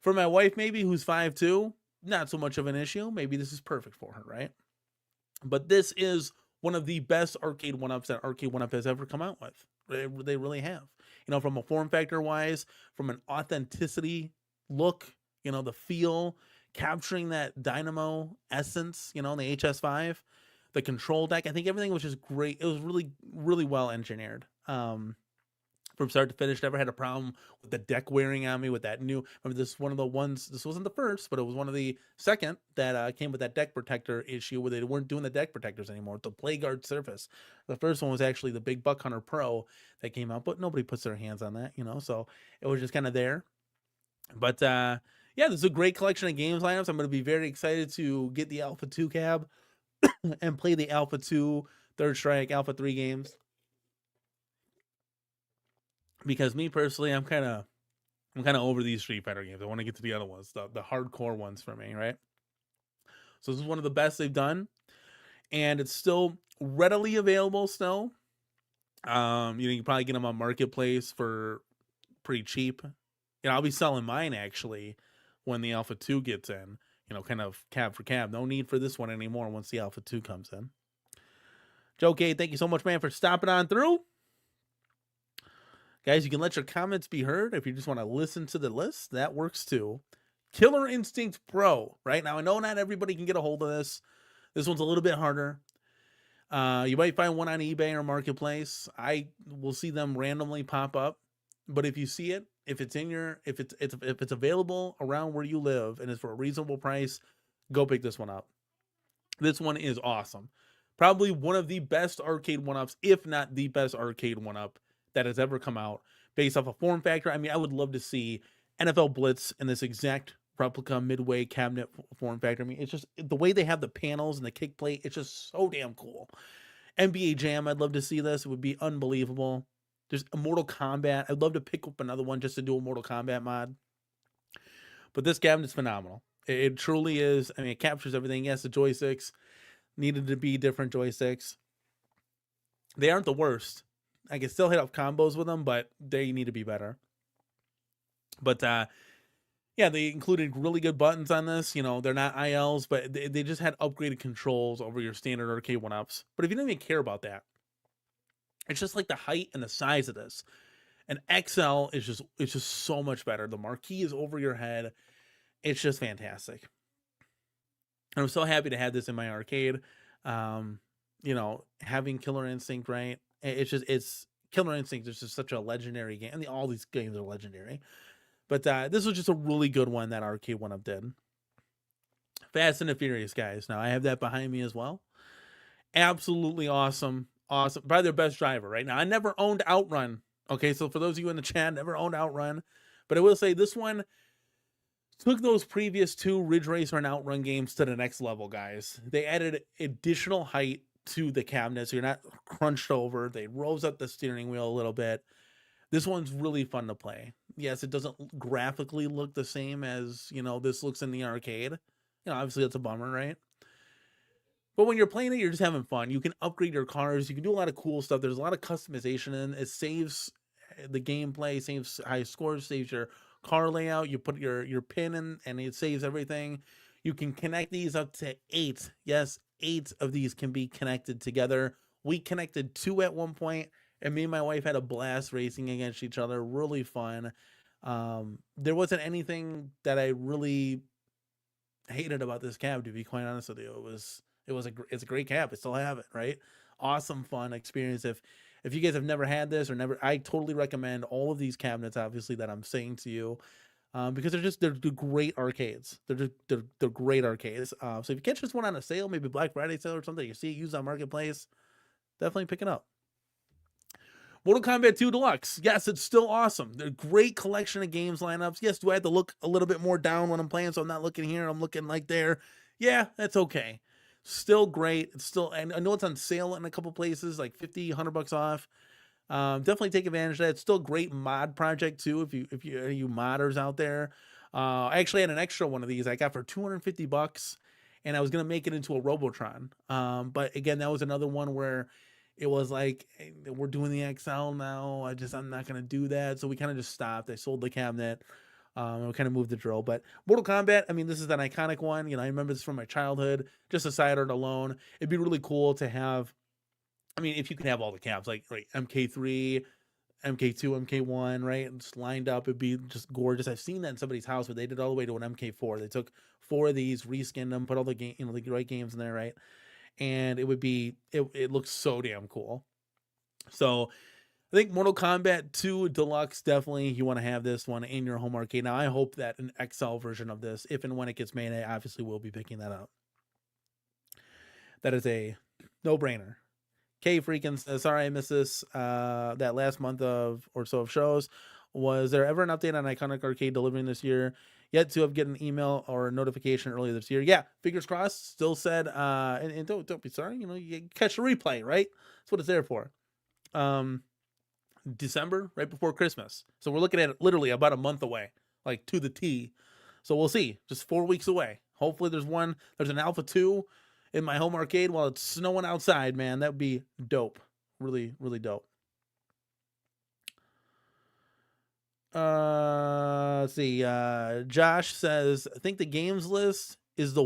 for my wife, maybe, who's 5'2", not so much of an issue. Maybe this is perfect for her, right? But this is one of the best Arcade 1-Ups that Arcade 1-Up has ever come out with. They really have. From a form factor wise, from an authenticity look, the feel, capturing that Dynamo essence, in the HS5, the control deck. I think everything was just great. It was really, really well engineered. From start to finish, never had a problem with the deck wearing on me with that new. Remember, this is one of the ones. This wasn't the first, but it was one of the second that came with that deck protector issue where they weren't doing the deck protectors anymore. The Play Guard surface. The first one was actually the big Buck Hunter Pro that came out, but nobody puts their hands on that, so it was just kind of there. But yeah, this is a great collection of games lineups. I'm going to be very excited to get the Alpha 2 cab and play the Alpha 2, Third Strike, Alpha 3 games. Because me personally, I'm kind of over these Street Fighter games. I want to get to the other ones, the hardcore ones for me, right? So this is one of the best they've done, and it's still readily available still. You can probably get them on Marketplace for pretty cheap. I'll be selling mine actually when the Alpha 2 gets in, kind of cab for cab. No need for this one anymore once the Alpha 2 comes in. Joe K, thank you so much, man, for stopping on through. Guys, you can let your comments be heard if you just want to listen to the list. That works too. Killer Instinct Pro. Right now, I know not everybody can get a hold of this. This one's a little bit harder. You might find one on eBay or Marketplace. I will see them randomly pop up. But if you see it, if it's available around where you live and it's for a reasonable price, go pick this one up. This one is awesome. Probably one of the best Arcade 1-Ups, if not the best Arcade 1-Up that has ever come out based off a form factor. I mean, I would love to see NFL Blitz in this exact replica midway cabinet form factor. I mean, it's just the way they have the panels and the kick plate. It's just so damn cool. NBA Jam, I'd love to see this. It would be unbelievable. There's a Mortal Kombat. I'd love to pick up another one just to do a Mortal Kombat mod. But this cabinet's phenomenal. It truly is. I mean, it captures everything. Yes, the joysticks needed to be different joysticks. They aren't the worst. I can still hit up combos with them, but they need to be better. But yeah, they included really good buttons on this. They're not ILs, but they just had upgraded controls over your standard Arcade 1-Ups. But if you don't even care about that, it's just like the height and the size of this. An XL is just so much better. The marquee is over your head. It's just fantastic. And I'm so happy to have this in my arcade. Having Killer Instinct, right? It's Killer Instinct is just such a legendary game. I mean, all these games are legendary. But this was just a really good one that Arcade 1-Up did. Fast and the Furious, guys. Now, I have that behind me as well. Absolutely awesome. Awesome. Probably their best driver right now. I never owned Outrun. Okay, so for those of you in the chat, never owned Outrun. But I will say this one took those previous 2 Ridge Racer and Outrun games to the next level, guys. They added additional height to the cabinet, so you're not crunched over. They rose up the steering wheel a little bit. This one's really fun to play. Yes, it doesn't graphically look the same as, this looks in the arcade. Obviously that's a bummer, right? But when you're playing it, you're just having fun. You can upgrade your cars. You can do a lot of cool stuff. There's a lot of customization in it. It saves the gameplay, saves high scores, saves your car layout. You put your pin in, and it saves everything. You can connect these up to 8. Yes, 8 of these can be connected together. We connected 2 at one point, and me and my wife had a blast racing against each other. Really fun. There wasn't anything that I really hated about this cab, to be quite honest with you. It's a great cab. I still have it, right? Awesome fun experience. If you guys have never had this or never, I totally recommend all of these cabinets, obviously, that I'm saying to you, because they're great arcades. They're great arcades. So if you catch this one on a sale, maybe Black Friday sale or something, you see it used on Marketplace, definitely pick it up. Mortal Kombat 2 Deluxe. Yes, it's still awesome. They're a great collection of games lineups. Yes, do I have to look a little bit more down when I'm playing, so I'm not looking here, I'm looking like there? Yeah, that's okay. Still great. It's still, and I know it's on sale in a couple places, like 50, $100 off. Definitely take advantage of that. It's still a great mod project too, if you modders out there. I actually had an extra one of these I got for $250, and I was gonna make it into a Robotron. But again, that was another one where it was like, hey, we're doing the XL now. I'm not gonna do that. So we kind of just stopped. I sold the cabinet. And we kind of moved the drill. But Mortal Kombat, I mean, this is an iconic one. I remember this from my childhood. Just a side art alone, it'd be really cool to have. I mean, if you could have all the cabs, like right, MK3, MK2, MK1, right, and just lined up, it'd be just gorgeous. I've seen that in somebody's house where they did all the way to an MK4. They took 4 of these, reskinned them, put all the game, the right games in there, right, and it looks so damn cool. So I think Mortal Kombat 2 Deluxe, definitely you want to have this one in your home arcade. Now, I hope that an XL version of this, if and when it gets made, I obviously will be picking that up. That is a no-brainer. K Freakin says, sorry I missed this, that last month or so of shows. Was there ever an update on Iconic Arcade delivering this year? Yet to have get an email or a notification earlier this year. Yeah, fingers crossed. Still said, and don't be sorry. You catch the replay, right? That's what it's there for. December, right before Christmas. So we're looking at it literally about a month away, like to the T. So we'll see. Just 4 weeks away. Hopefully there's an Alpha 2 in my home arcade while it's snowing outside, man. That would be dope. Really, really dope. Let's see. Josh says, I think the games list is the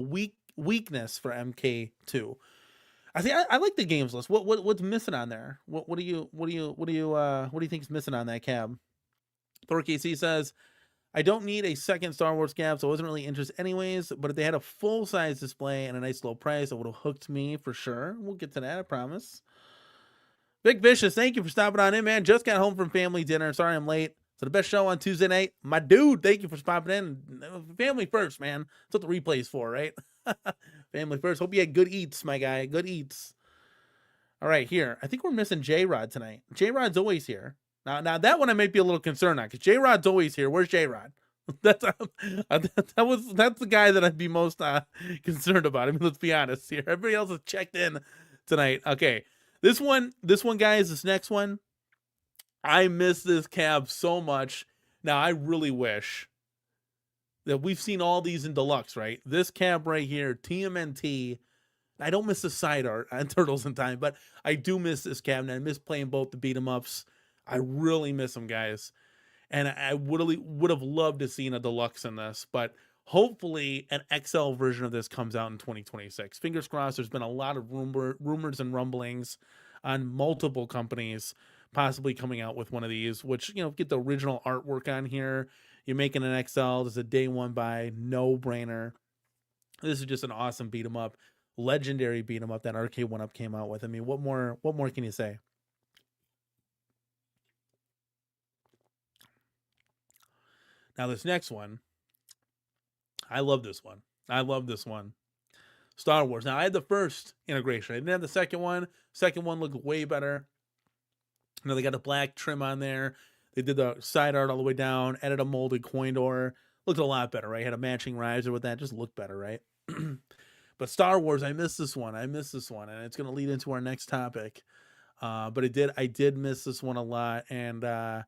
weakness for MK2. I like the games list. What's missing on there? What do you think is missing on that cab? Thor KC says, I don't need a second Star Wars cab, so I wasn't really interested anyways, but if they had a full-size display and a nice low price, it would have hooked me for sure. We'll get to that, I promise. Big Vicious, thank you for stopping on in, man. Just got home from family dinner. Sorry I'm late. So the best show on Tuesday night. My dude, thank you for stopping in. Family first, man. That's what the replay's for, right? Family first. Hope you had good eats, my guy. Good eats. All right, here. I think we're missing J-Rod tonight. J-Rod's always here. Now that one I might be a little concerned on, because J-Rod's always here. Where's J-Rod? That's the guy that I'd be most concerned about. I mean, let's be honest here. Everybody else has checked in tonight. Okay, this one, guys. This next one, I miss this cab so much. Now I really wish that we've seen all these in deluxe, right? This cab right here, TMNT. I don't miss the side art on Turtles in Time, but I do miss this cabinet. I miss playing both the beat 'em ups. I really miss them, guys. And I would have loved to see a deluxe in this, but hopefully an XL version of this comes out in 2026. Fingers crossed. There's been a lot of rumors and rumblings on multiple companies possibly coming out with one of these, which, get the original artwork on here. You're making an XL. This is a day one buy, no brainer. This is just an awesome beat 'em up, legendary beat 'em up that Arcade 1-Up came out with. I mean, what more can you say? Now, this next one, I love this one. Star Wars. Now, I had the first integration. I didn't have the second one. Second one looked way better. They got a black trim on there. They did the side art all the way down, added a molded coin door. Looked a lot better, right? Had a matching riser with that. Just looked better, right? But Star Wars, I miss this one. And it's going to lead into our next topic. But I did miss this one a lot. And I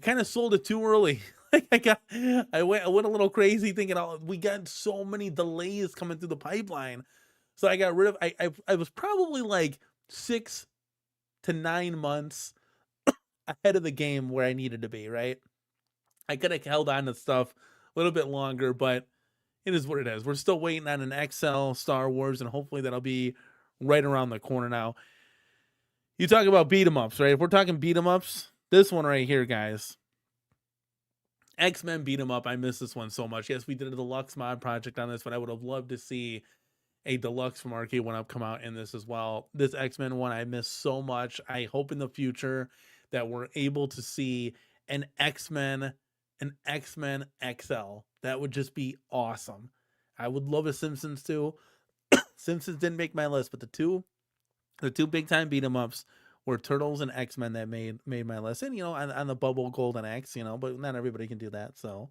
kind of sold it too early. Like I went a little crazy thinking, oh, we got so many delays coming through the pipeline. So I got rid of, I was probably like 6 to 9 months ahead of the game where I needed to be, right? I could have held on to stuff a little bit longer, but it is what it is. We're still waiting on an XL Star Wars, and hopefully that'll be right around the corner now. You talk about beat 'em ups, right? If we're talking beat 'em ups, this one right here, guys. X-Men beat 'em up. I miss this one so much. Yes, we did a deluxe mod project on this, but I would have loved to see a deluxe from Arcade 1-Up come out in this as well. This X-Men one I miss so much. I hope in the future that we're able to see an X-Men XL. That would just be awesome. I would love a Simpsons too. Simpsons didn't make my list, but the two big time beat 'em ups were Turtles and X-Men that made my list. And on the bubble Golden X, but not everybody can do that. So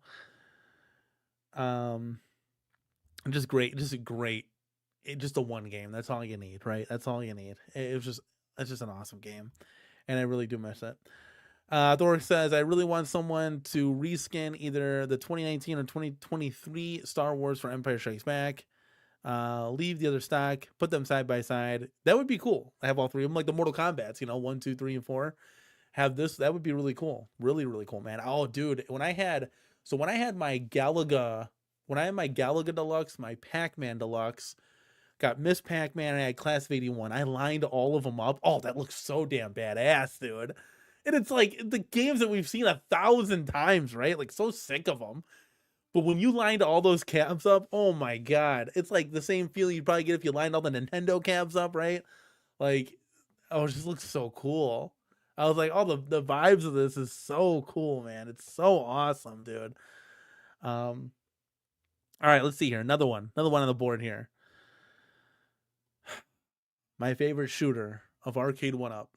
just great, just a one game. That's all you need, right? That's all you need. It's just an awesome game, and I really do miss it. Thor says, I really want someone to reskin either the 2019 or 2023 Star Wars for Empire Strikes Back. Leave the other stock, put them side by side. That would be cool. I have all three of them, like the Mortal Kombats, 1, 2, 3, and 4. Have this, that would be really cool. Really, really cool, man. Oh, dude, when I had my Galaga Deluxe, my Pac-Man Deluxe, got Miss Pac-Man, and I had Class of 81. I lined all of them up. Oh, that looks so damn badass, dude. And it's like the games that we've seen 1,000 times, right? Like, so sick of them. But when you lined all those cabs up, oh my God, it's like the same feeling you'd probably get if you lined all the Nintendo cabs up, right? Like, oh, it just looks so cool. I was like, oh, the vibes of this is so cool, man. It's so awesome, dude. All right, let's see here. Another one on the board here. My favorite shooter of Arcade 1-Up.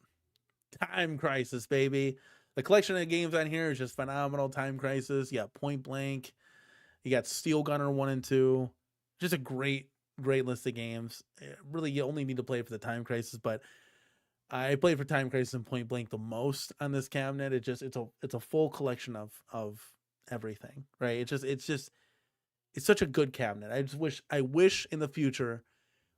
Time Crisis, baby. The collection of games on here is just phenomenal. Time Crisis. You got Point Blank. You got Steel Gunner 1 and 2. Just a great list of games. Really, you only need to play for the Time Crisis, but I played for Time Crisis and Point Blank the most on this cabinet. It's a full collection of everything, right? It's such a good cabinet. I wish in the future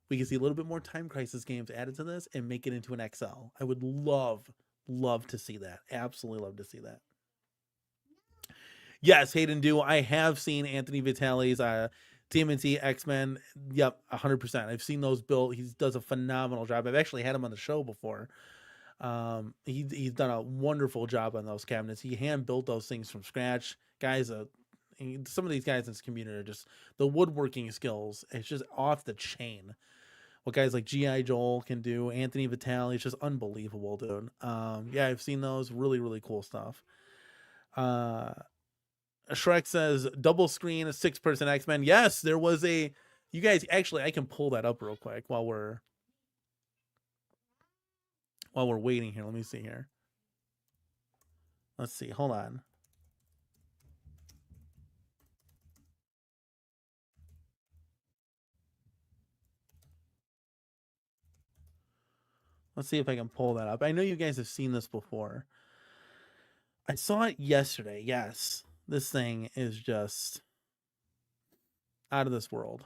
we could see a little bit more Time Crisis games added to this and make it into an XL. I would love to see that. Absolutely love to see that. Yes, Hayden do. I have seen Anthony Vitale's TMNT X-Men. Yep, 100%. I've seen those built. He does a phenomenal job. I've actually had him on the show before. He's done a wonderful job on those cabinets. He hand built those things from scratch. Guys, some of these guys in this community are just, the woodworking skills, it's just off the chain. What guys like G.I. Joel can do, Anthony Vitale, it's just unbelievable, dude. Yeah, I've seen those. Really, really cool stuff. Shrek says, double screen, a 6-person X-Men. Yes, there was you guys, actually, I can pull that up real quick while we're waiting here. Let me see here. Let's see. Hold on. Let's see if I can pull that up. I know you guys have seen this before. I saw it yesterday. Yes. This thing is just out of this world.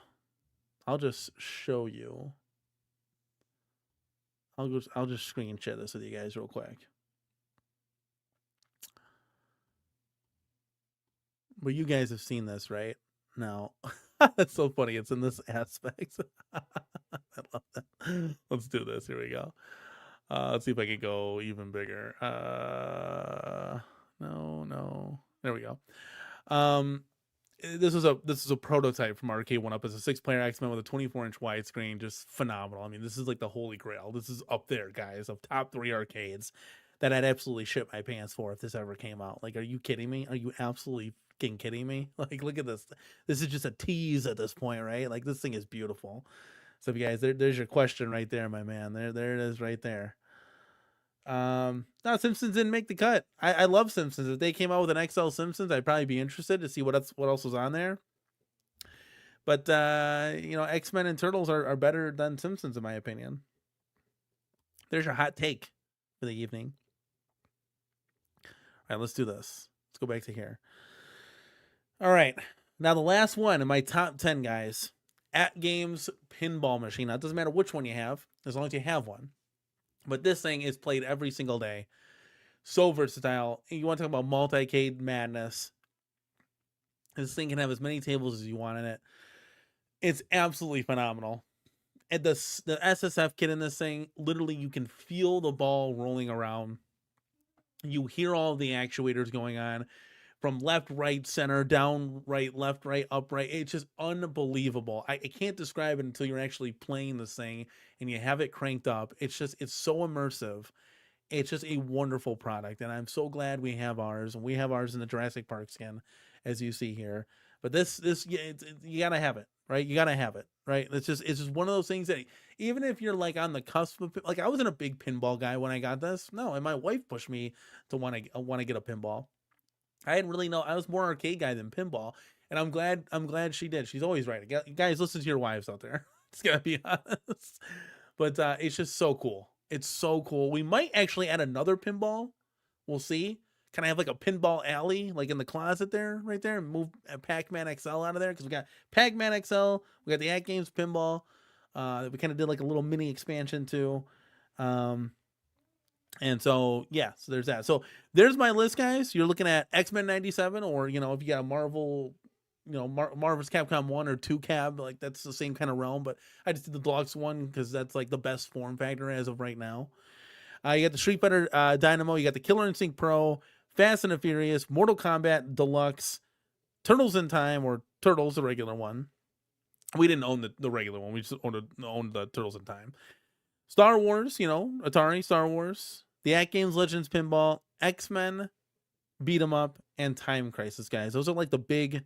I'll just show you. I'll just screen share this with you guys real quick. But you guys have seen this, right? No. That's so funny. It's in this aspect. I love that. Let's do this. Here we go. Let's see if I can go even bigger. No. There we go. This is a prototype from Arcade 1-Up. It's a 6-player X-Men with a 24-inch widescreen. Just phenomenal. I mean, this is like the holy grail. This is up there, guys, of top 3 arcades that I'd absolutely shit my pants for if this ever came out. Like, are you kidding me? Are you absolutely fucking kidding me? Like, look at this. This is just a tease at this point, right? Like, this thing is beautiful. So, you guys, there's your question right there, my man. There it is right there. No, Simpsons didn't make the cut. I love Simpsons. If they came out with an XL Simpsons, I'd probably be interested to see what else was on there. But X-Men and Turtles are better than Simpsons in my opinion. There's your hot take for the evening. All right, let's do this. Let's go back to here. All right. Now the last one in my top 10, guys. At Games pinball machine. Now it doesn't matter which one you have, as long as you have one. But this thing is played every single day. So versatile. You want to talk about multi-cade madness. This thing can have as many tables as you want in it. It's absolutely phenomenal. And the SSF kit in this thing, literally you can feel the ball rolling around. You hear all the actuators going on from left, right, center, down, right, left, right, up, right. It's just unbelievable. I can't describe it until you're actually playing this thing and you have it cranked up. It's so immersive. It's just a wonderful product, and I'm so glad we have ours. And we have ours in the Jurassic Park skin, as you see here. But this you gotta have it, right? You gotta have it, right? It's just one of those things that even if you're like on the cusp of, like, I wasn't a big pinball guy when I got this. No, and my wife pushed me to want to get a pinball. I didn't really know. I was more arcade guy than pinball, and I'm glad she did. She's always right. Guys, listen to your wives out there. Just gotta be honest. But it's just so cool. It's so cool. We might actually add another pinball. We'll see. Can I have like a pinball alley, like in the closet there, right there, and move Pac-Man XL out of there? Because we got Pac-Man XL, we got the At Games pinball. We kind of did like a little mini expansion too. And so, yeah, so there's that. So there's my list, guys. You're looking at X-Men 97, or, you know, if you got a Marvel, you know, Marvel's Capcom 1 or 2 cab, like that's the same kind of realm, but I just did the deluxe one because that's like the best form factor as of right now. You got the Street Fighter Dynamo, you got the Killer Instinct Pro, Fast and the Furious, Mortal Kombat Deluxe, Turtles in Time, or Turtles, the regular one. We didn't own the regular one, we just owned the Turtles in Time. Star Wars, you know, Atari, Star Wars, the At Games Legends Pinball, X-Men, Beat 'em Up, and Time Crisis, guys. Those are like the big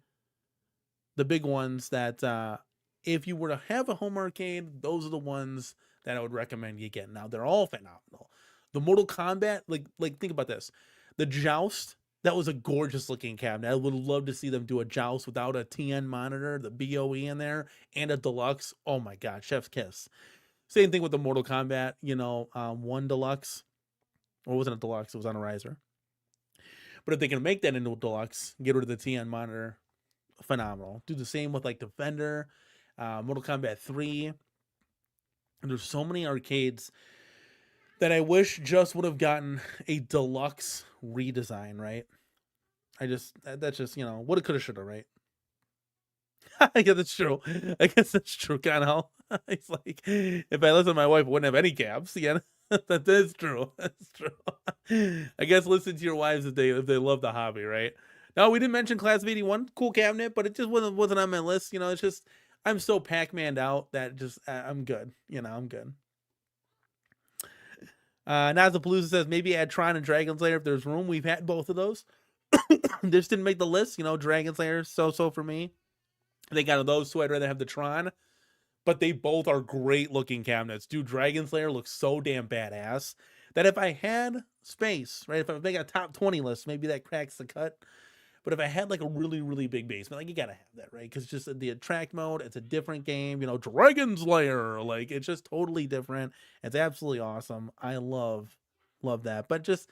ones that if you were to have a home arcade, those are the ones that I would recommend you get. Now they're all phenomenal. The Mortal Kombat, like think about this. The Joust, that was a gorgeous looking cabinet. I would love to see them do a Joust without a TN monitor, the BOE in there, and a deluxe. Oh my god, chef's kiss. Same thing with the Mortal Kombat, you know, 1 deluxe. Or it wasn't a deluxe, it was on a riser. But if they can make that into a deluxe, get rid of the TN monitor, phenomenal. Do the same with like Defender, Mortal Kombat 3. And there's so many arcades that I wish just would have gotten a deluxe redesign, right? That's just, you know, woulda, coulda, shoulda, right? Yeah, that's true. I guess that's true, Connell. It's like, if I listen to my wife, I wouldn't have any cabs. Yeah, that is true. That's true. I guess listen to your wives if they love the hobby, right? No, we didn't mention Class of 81, cool cabinet, but it just wasn't on my list. You know, it's just I'm so Pac-Man'd out that just I'm good. You know, I'm good. Nazapalooza says maybe add Tron and Dragon Slayer if there's room. We've had both of those. This didn't make the list. You know, Dragon Slayer so for me. I think out of those two, I'd rather have the Tron. But they both are great looking cabinets. Dude, Dragon Slayer looks so damn badass that if I had space, right? If I make a top 20 list, maybe that cracks the cut. But if I had like a really, really big basement, like you gotta have that, right? Because just the attract mode, it's a different game. You know, Dragon Slayer, like it's just totally different. It's absolutely awesome. I love that. But just,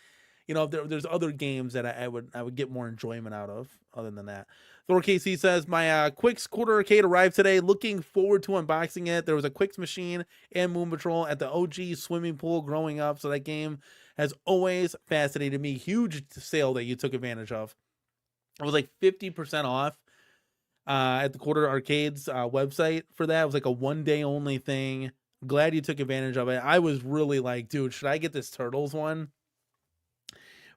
you know, there's other games that I would get more enjoyment out of other than that. Thor KC says, my Quicks Quarter Arcade arrived today. Looking forward to unboxing it. There was a Quicks machine and Moon Patrol at the OG swimming pool growing up. So that game has always fascinated me. Huge sale that you took advantage of. It was like 50% off at the Quarter Arcade's website for that. It was like a 1 day only thing. Glad you took advantage of it. I was really like, dude, should I get this Turtles one?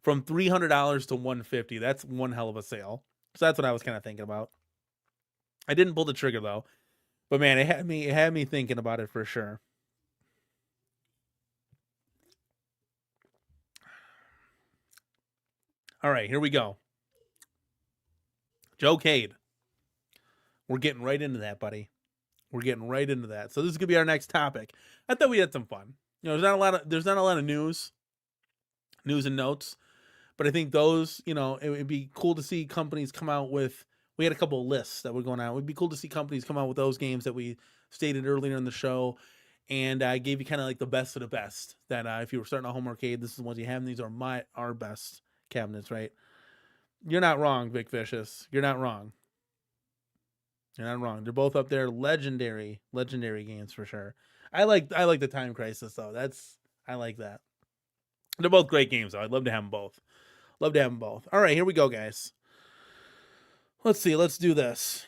From $300 to $150. That's one hell of a sale. So that's what I was kind of thinking about. I didn't pull the trigger though. But man, it had me thinking about it for sure. All right, here we go. Joe Cade. We're getting right into that, buddy. We're getting right into that. So this is gonna be our next topic. I thought we had some fun. You know, there's not a lot of news and notes, but I think those, you know, it would be cool to see companies come out with. We had a couple of lists that were going out. It would be cool to see companies come out with those games that we stated earlier in the show, and I gave you kind of like the best of the best. That if you were starting a home arcade, this is the ones you have. And these are our best cabinets, right? You're not wrong, Vic Vicious. You're not wrong. You're not wrong. They're both up there. Legendary games for sure. I like the Time Crisis though. I like that. They're both great games though. I'd love to have them both. Love to have them both. All right, here we go, guys. Let's see. Let's do this.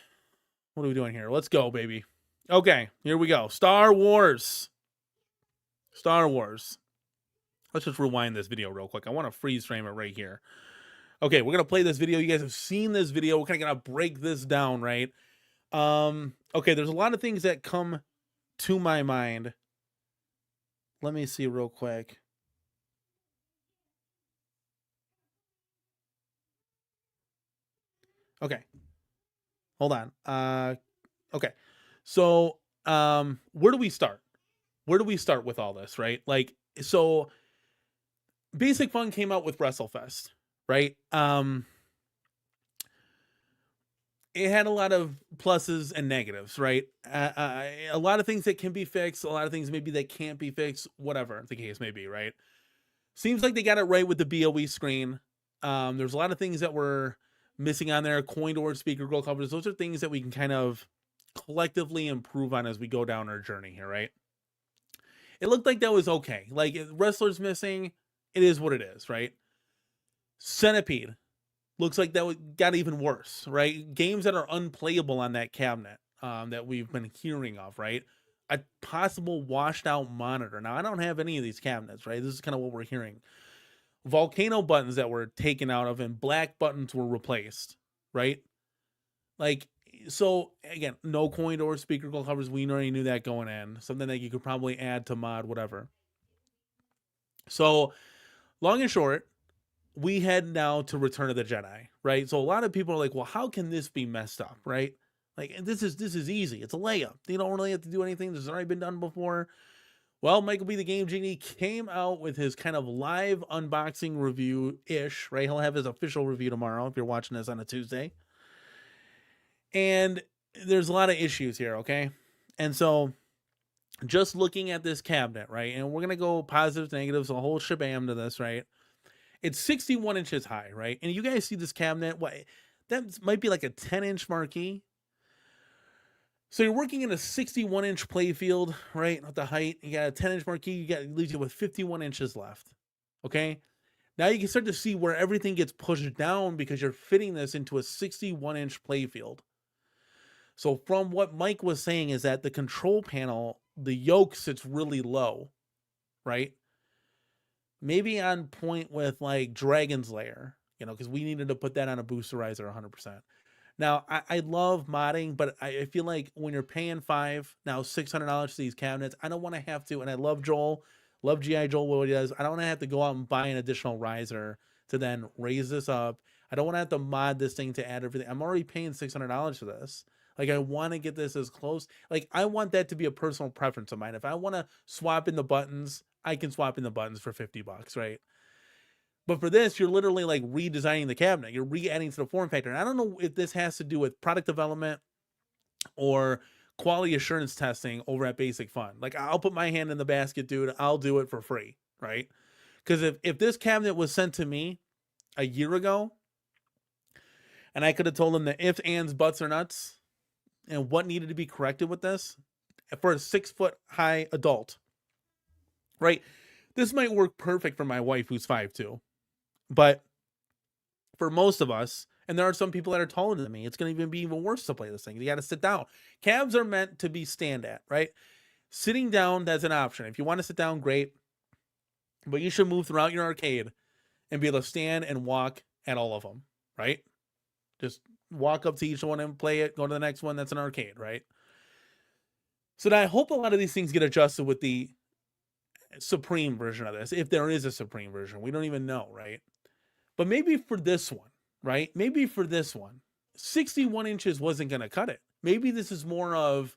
What are we doing here? Let's go, baby. Okay, here we go. Star Wars. Let's just rewind this video real quick. I want to freeze frame it right here. Okay, we're going to play this video. You guys have seen this video. We're kind of going to break this down, right? Okay, there's a lot of things that come to my mind. Let me see real quick. Okay. Hold on. Okay. So, where do we start? Where do we start with all this, right? Like, so Basic Fun came out with WrestleFest, right? It had a lot of pluses and negatives, right? A lot of things that can be fixed, a lot of things maybe that can't be fixed, whatever the case may be, right? Seems like they got it right with the BOE screen. There's a lot of things that were missing on there. Coin door, speaker girl covers. Those are things that we can kind of collectively improve on as we go down our journey here, right? It looked like that was okay. Like, wrestlers missing, it is what it is, right? Centipede looks like that got even worse, right? Games that are unplayable on that cabinet that we've been hearing of, right? A possible washed out monitor. Now, I don't have any of these cabinets, right? This is kind of what we're hearing. Volcano buttons that were taken out of and black buttons were replaced, right? Like, so again, no coin door, speaker girl covers. We already knew that going in. Something that you could probably add to mod, whatever. So, long and short, we head now to Return of the Jedi, right? So a lot of people are like, well, how can this be messed up, right? Like, this is easy. It's a layup. You don't really have to do anything. This has already been done before. Well, Michael B. the Game Genie came out with his kind of live unboxing review-ish, right? He'll have his official review tomorrow if you're watching this on a Tuesday. And there's a lot of issues here, okay? And so just looking at this cabinet, right? And we're going to go positives, negatives, a whole shebang to this, right? It's 61 inches high, right? And you guys see this cabinet, what, that might be like a 10-inch marquee. So you're working in a 61-inch play field, right? At the height, you got a 10-inch marquee, leaves you with 51 inches left, okay? Now you can start to see where everything gets pushed down because you're fitting this into a 61-inch play field. So from what Mike was saying is that the control panel, the yoke sits really low, right? Maybe on point with like Dragon's Lair, you know, because we needed to put that on a boosterizer 100%. Now, I love modding, but I feel like when you're paying $600 for these cabinets, I don't want to have to, and I love Joel, love G.I. Joel, what he does. I don't want to have to go out and buy an additional riser to then raise this up. I don't want to have to mod this thing to add everything. I'm already paying $600 for this. Like, I want to get this as close. Like, I want that to be a personal preference of mine. If I want to swap in the buttons, I can swap in the buttons for $50, right? But for this, you're literally like redesigning the cabinet. You're re-adding to the form factor. And I don't know if this has to do with product development or quality assurance testing over at Basic Fun. Like, I'll put my hand in the basket, dude. I'll do it for free, right? Because if this cabinet was sent to me a year ago, and I could have told them the ifs, ands, buts, or nuts, and what needed to be corrected with this for a 6-foot-high adult, right? This might work perfect for my wife who's 5'2". But for most of us, and there are some people that are taller than me, it's going to even be even worse to play this thing. You got to sit down. Cabs are meant to be stand at, right? Sitting down, that's an option. If you want to sit down, great. But you should move throughout your arcade and be able to stand and walk at all of them, right? Just walk up to each one and play it, go to the next one. That's an arcade, right? So I hope a lot of these things get adjusted with the Supreme version of this, if there is a Supreme version. We don't even know, right? But maybe for this one, right? Maybe for this one, 61 inches wasn't going to cut it. Maybe this is more of,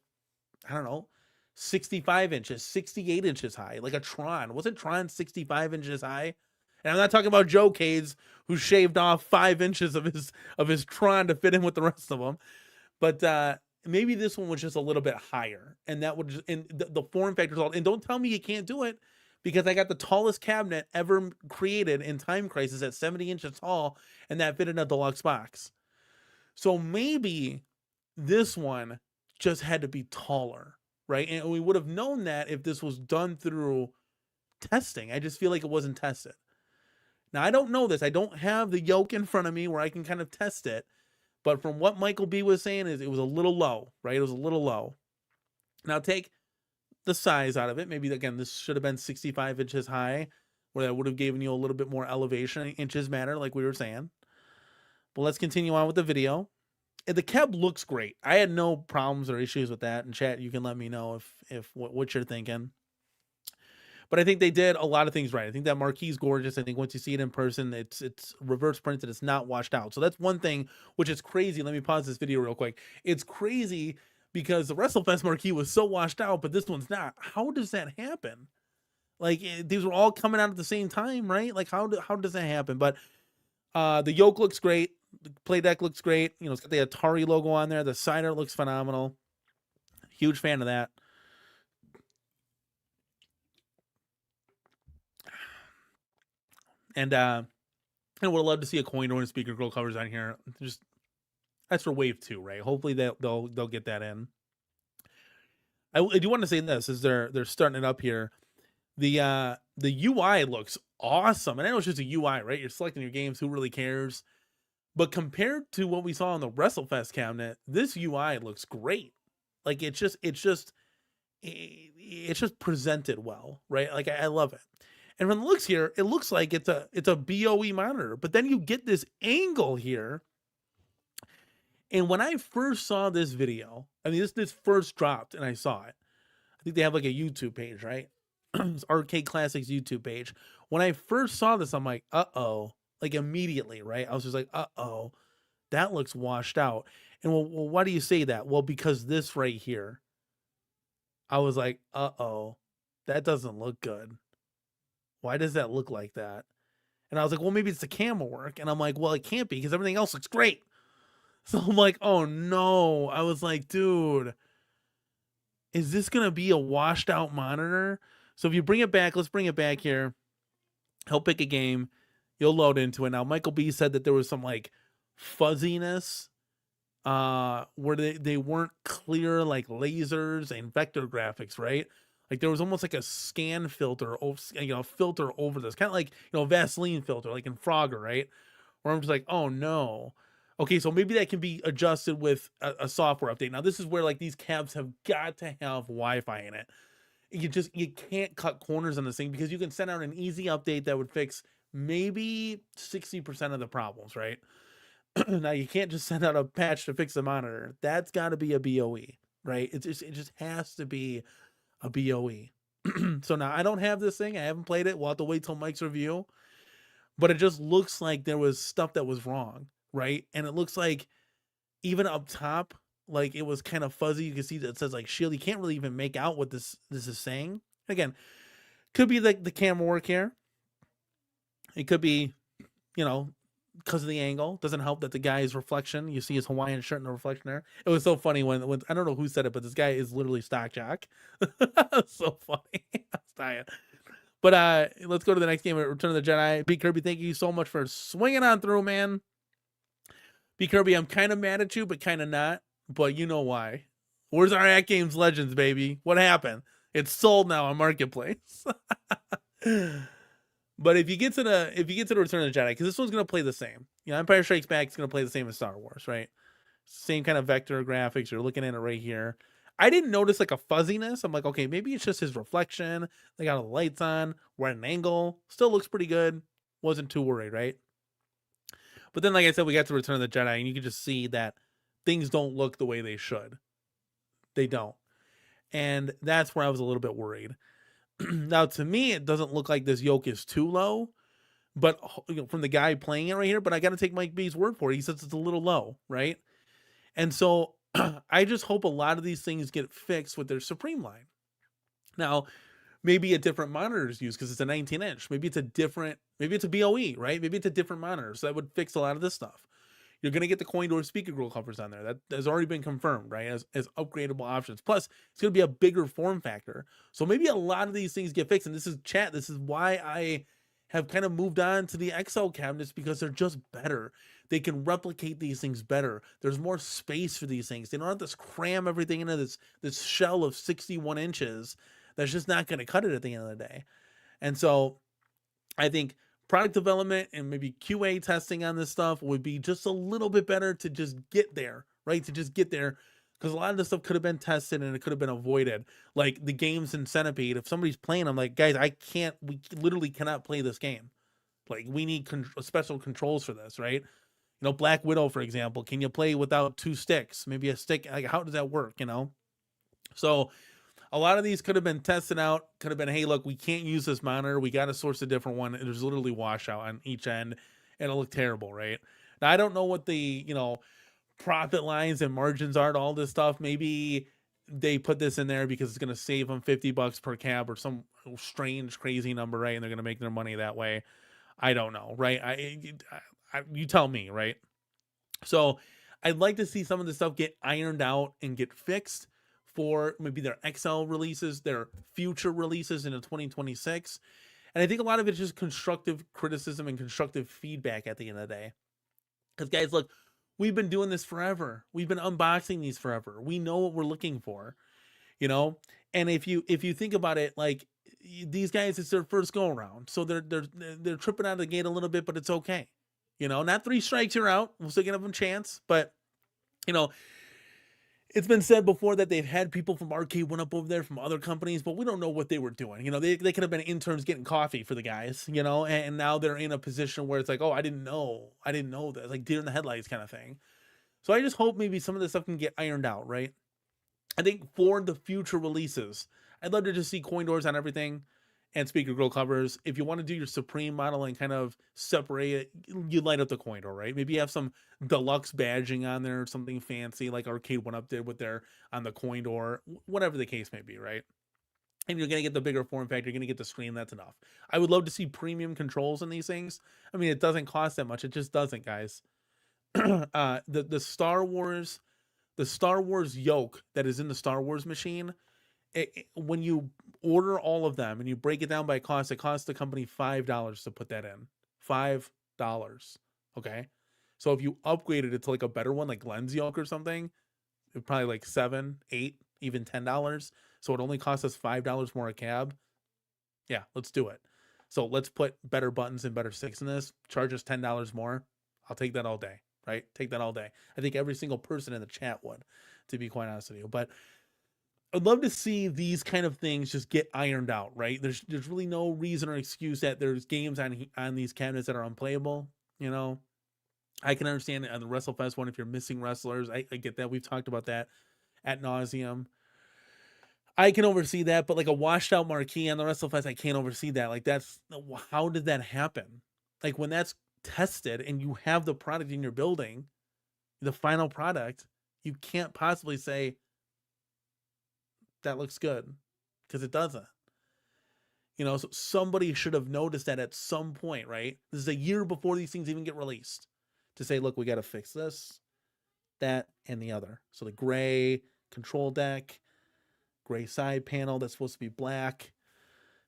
I don't know, 65 inches, 68 inches high, like a Tron. Wasn't Tron 65 inches high? And I'm not talking about Joe Cades, who shaved off 5 inches of his Tron to fit in with the rest of them. But maybe this one was just a little bit higher, and that would just, and the form factors all. And don't tell me you can't do it, because I got the tallest cabinet ever created in Time Crisis at 70 inches tall, and that fit in a deluxe box. So maybe this one just had to be taller, right? And we would have known that if this was done through testing. I just feel like it wasn't tested. Now, I don't know this. I don't have the yoke in front of me where I can kind of test it. But from what Michael B was saying, is it was a little low, right? It was a little low. Now, take the size out of it. Maybe, again, this should have been 65 inches high, where that would have given you a little bit more elevation. Inches matter, like we were saying. But let's continue on with the video. The cab looks great. I had no problems or issues with that. In chat, you can let me know if what you're thinking. But I think they did a lot of things right. I think that marquee is gorgeous. I think once you see it in person, it's reverse printed. It's not washed out. So that's one thing, which is crazy. Let me pause this video real quick. It's crazy because the WrestleFest marquee was so washed out, but this one's not. How does that happen? Like, these were all coming out at the same time, right? Like, how does that happen? But the yoke looks great. The play deck looks great. You know, it's got the Atari logo on there. The cider looks phenomenal. Huge fan of that. And I would love to see a coin door and speaker grill covers on here. Just that's for wave 2, right? Hopefully they'll get that in. I do want to say this as they're starting it up here. The UI looks awesome, and I know it's just a UI, right? You're selecting your games. Who really cares? But compared to what we saw on the WrestleFest cabinet, this UI looks great. Like it's just presented well, right? Like I love it. And from the looks here, it looks like it's a BOE monitor. But then you get this angle here. And when I first saw this video, I mean, this first dropped and I saw it. I think they have like a YouTube page, right? It's Arcade Classics YouTube page. When I first saw this, I'm like, uh-oh. Like immediately, right? I was just like, uh-oh. That looks washed out. And well, why do you say that? Well, because this right here. I was like, uh-oh. That doesn't look good. Why does that look like that? And I was like, well, maybe it's the camera work. And I'm like, well, it can't be because everything else looks great. So I'm like, oh no. I was like, dude, is this going to be a washed out monitor? So if you bring it back, let's bring it back here. He'll pick a game. You'll load into it. Now, Michael B said that there was some like fuzziness where they weren't clear like lasers and vector graphics, right? Like there was almost like a scan filter, filter over this, kind of like, Vaseline filter, like in Frogger, right? Where I'm just like, oh no. Okay, so maybe that can be adjusted with a software update. Now this is where like these cabs have got to have Wi-Fi in it. You can't cut corners on this thing because you can send out an easy update that would fix maybe 60% of the problems, right? Now you can't just send out a patch to fix the monitor. That's got to be a BOE, right? It just has to be a BOE. So now I don't have this thing. I haven't played it. We'll have to wait till Mike's review. But it just looks like there was stuff that was wrong, right? And it looks like even up top, like it was kind of fuzzy. You can see that it says like shield. You can't really even make out what this is saying. Again, could be like the camera work here. It could be, because of the angle. Doesn't help that the guy's reflection. You see his Hawaiian shirt in the reflection there. It was so funny when I don't know who said it, but this guy is literally Stock Jock. So funny. I was dying. But let's go to the next game, Return of the Jedi. B Kirby, thank you so much for swinging on through, man. B Kirby, I'm kind of mad at you, but kind of not. But you know why. Where's our At Games Legends, baby? What happened? It's sold now on Marketplace. But if you get to the Return of the Jedi, because this one's gonna play the same. Empire Strikes Back is gonna play the same as Star Wars, right? Same kind of vector graphics. You're looking at it right here. I didn't notice like a fuzziness. I'm like, okay, maybe it's just his reflection. They got all the lights on. We're at an angle. Still looks pretty good. Wasn't too worried, right? But then, like I said, we got to Return of the Jedi, and you can just see that things don't look the way they should. They don't. And that's where I was a little bit worried. Now, to me, it doesn't look like this yoke is too low, but from the guy playing it right here, but I got to take Mike B's word for it. He says it's a little low, right? And so I just hope a lot of these things get fixed with their Supreme line. Now, maybe a different monitor is used because it's a 19-inch. Maybe it's a BOE, right? Maybe it's a different monitor. So that would fix a lot of this stuff. You're going to get the coin door speaker grill covers on there. That has already been confirmed, right? As upgradable options. Plus, it's going to be a bigger form factor. So maybe a lot of these things get fixed. And this is chat. This is why I have kind of moved on to the XL cabinets, because they're just better. They can replicate these things better. There's more space for these things. They don't have to cram everything into this shell of 61 inches. That's just not going to cut it at the end of the day. And so I think product development and maybe QA testing on this stuff would be just a little bit better to just get there, right? To just get there, because a lot of this stuff could have been tested and it could have been avoided. Like the games in Centipede, if somebody's playing, I'm like, guys, we literally cannot play this game. Like, we need special controls for this, right? You know, Black Widow, for example, can you play without 2 sticks? Maybe a stick, like, how does that work, you know? So a lot of these could have been tested out, could have been, hey, look, we can't use this monitor. We got to source a different one. And there's literally washout on each end, and it'll look terrible, right? Now, I don't know what the, you know, profit lines and margins are to all this stuff. Maybe they put this in there because it's going to save them $50 per cab or some strange, crazy number, right? And they're going to make their money that way. I don't know, right? You tell me, right? So I'd like to see some of this stuff get ironed out and get fixed for maybe their XL releases, their future releases into 2026. And I think a lot of it's just constructive criticism and constructive feedback at the end of the day. Because, guys, look, we've been doing this forever. We've been unboxing these forever. We know what we're looking for, you know? And if you think about it, like, these guys, it's their first go around. So they're tripping out of the gate a little bit, but it's okay. You know, not 3 strikes, you're out. We'll still give them a chance. But, you know, it's been said before that they've had people from Arcade One Up over there from other companies, but we don't know what they were doing. You know, they could have been interns getting coffee for the guys, you know, and now they're in a position where it's like, oh, I didn't know that, like deer in the headlights kind of thing. So I just hope maybe some of this stuff can get ironed out, right? I think for the future releases, I'd love to just see coin doors on everything and speaker grill covers. If you want to do your Supreme model and kind of separate it, you light up the coin door, right? Maybe you have some deluxe badging on there, something fancy like Arcade One Up did with their on the coin door, whatever the case may be, right? And you're going to get the bigger form factor, you're going to get the screen, that's enough. I would love to see premium controls in these things. I mean, it doesn't cost that much, it just doesn't, guys. The Star Wars yoke that is in the Star Wars machine, when you order all of them and you break it down by cost, it costs the company $5 to put that in. $5. Okay. So if you upgraded it to like a better one, like lens yoke or something, it probably like $7, $8, even $10. So it only costs us $5 more a cab. Yeah, let's do it. So let's put better buttons and better sticks in this. Charge us $10 more. I'll take that all day, right? Take that all day. I think every single person in the chat would, to be quite honest with you. But I'd love to see these kind of things just get ironed out, right? There's really no reason or excuse that there's games on these cabinets that are unplayable, you know? I can understand it on the WrestleFest one if you're missing wrestlers. I get that. We've talked about that ad nauseum. I can oversee that, but like a washed out marquee on the WrestleFest, I can't oversee that. Like, how did that happen? Like, when that's tested and you have the product in your building, the final product, you can't possibly say, that looks good, because it doesn't. You know, so somebody should have noticed that at some point, right? This is a year before these things even get released, to say, look, we got to fix this, that, and the other. So the gray control deck, gray side panel that's supposed to be black,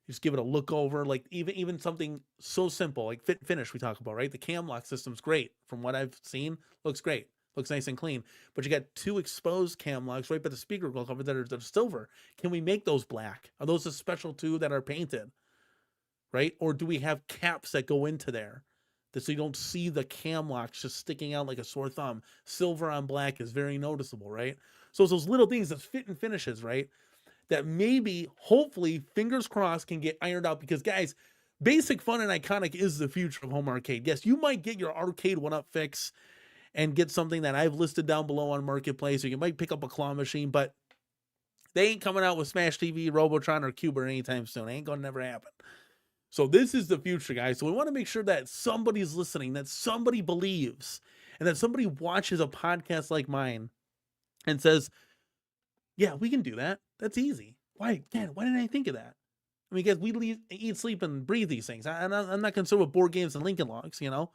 just give it a look over. Like even something so simple like fit finish we talk about, right? The cam lock system's great. From what I've seen, looks great. Looks nice and clean, but you got 2 exposed cam locks right by the speaker grill cover that are silver. Can we make those black? Are those a special 2 that are painted, right? Or do we have caps that go into there so you don't see the cam locks just sticking out like a sore thumb? Silver on black is very noticeable, right? So it's those little things that fit and finishes, right? That maybe, hopefully, fingers crossed, can get ironed out, because, guys, basic, fun, and iconic is the future of home arcade. Yes, you might get your Arcade One Up fix and get something that I've listed down below on Marketplace, or you might pick up a claw machine, but they ain't coming out with Smash TV, Robotron, or Cuber anytime soon. It ain't gonna never happen. So this is the future, guys. So we want to make sure that somebody's listening, that somebody believes, and that somebody watches a podcast like mine and says, yeah, we can do that. That's easy. Why didn't I think of that? I mean, guys, we eat, sleep, and breathe these things. I'm not concerned with board games and Lincoln Logs, you know?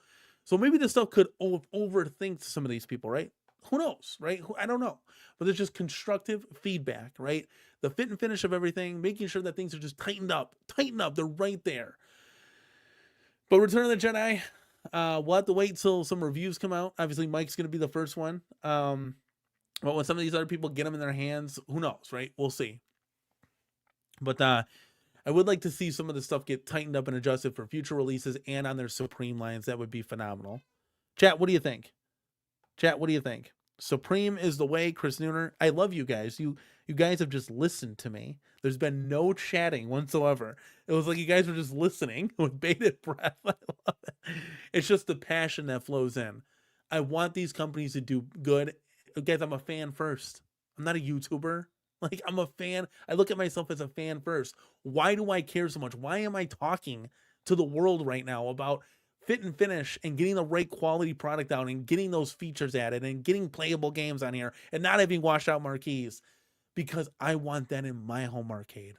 So maybe this stuff could overthink some of these people, right? Who knows, right? I don't know. But it's just constructive feedback, right? The fit and finish of everything, making sure that things are just tightened up. They're right there. But Return of the Jedi, we'll have to wait till some reviews come out. Obviously, Mike's going to be the first one. But when some of these other people get them in their hands, who knows, right? We'll see. But I would like to see some of the stuff get tightened up and adjusted for future releases and on their Supreme lines. That would be phenomenal. Chat, what do you think? Supreme is the way. Chris Nooner, I love you guys. You guys have just listened to me. There's been no chatting whatsoever. It was like you guys were just listening with bated breath. I love it. It's just the passion that flows in. I want these companies to do good. Guys, I'm a fan first. I'm not a YouTuber. Like, I'm a fan. I look at myself as a fan first. Why do I care so much? Why am I talking to the world right now about fit and finish and getting the right quality product out and getting those features added and getting playable games on here and not having washed out marquees? Because I want that in my home arcade.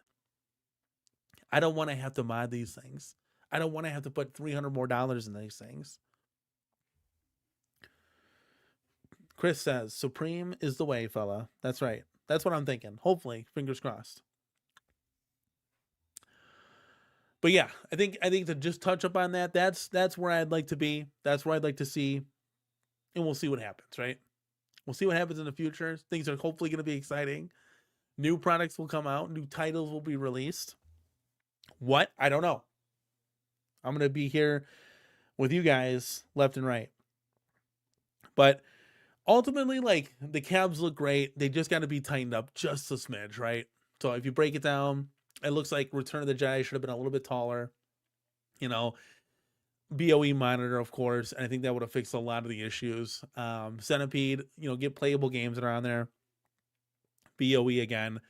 I don't want to have to mod these things. I don't want to have to put $300 more in these things. Chris says, Supreme is the way, fella. That's right. That's what I'm thinking. Hopefully, fingers crossed. But yeah, I think to just touch up on that, that's where I'd like to be. That's where I'd like to see. And we'll see what happens, right? We'll see what happens in the future. Things are hopefully going to be exciting. New products will come out. New titles will be released. What? I don't know. I'm going to be here with you guys left and right. But ultimately, like, the cabs look great. They just got to be tightened up just a smidge, right? So if you break it down, it looks like Return of the Jedi should have been a little bit taller. You know, BOE monitor, of course. And I think that would have fixed a lot of the issues. Centipede, get playable games that are on there. BOE again.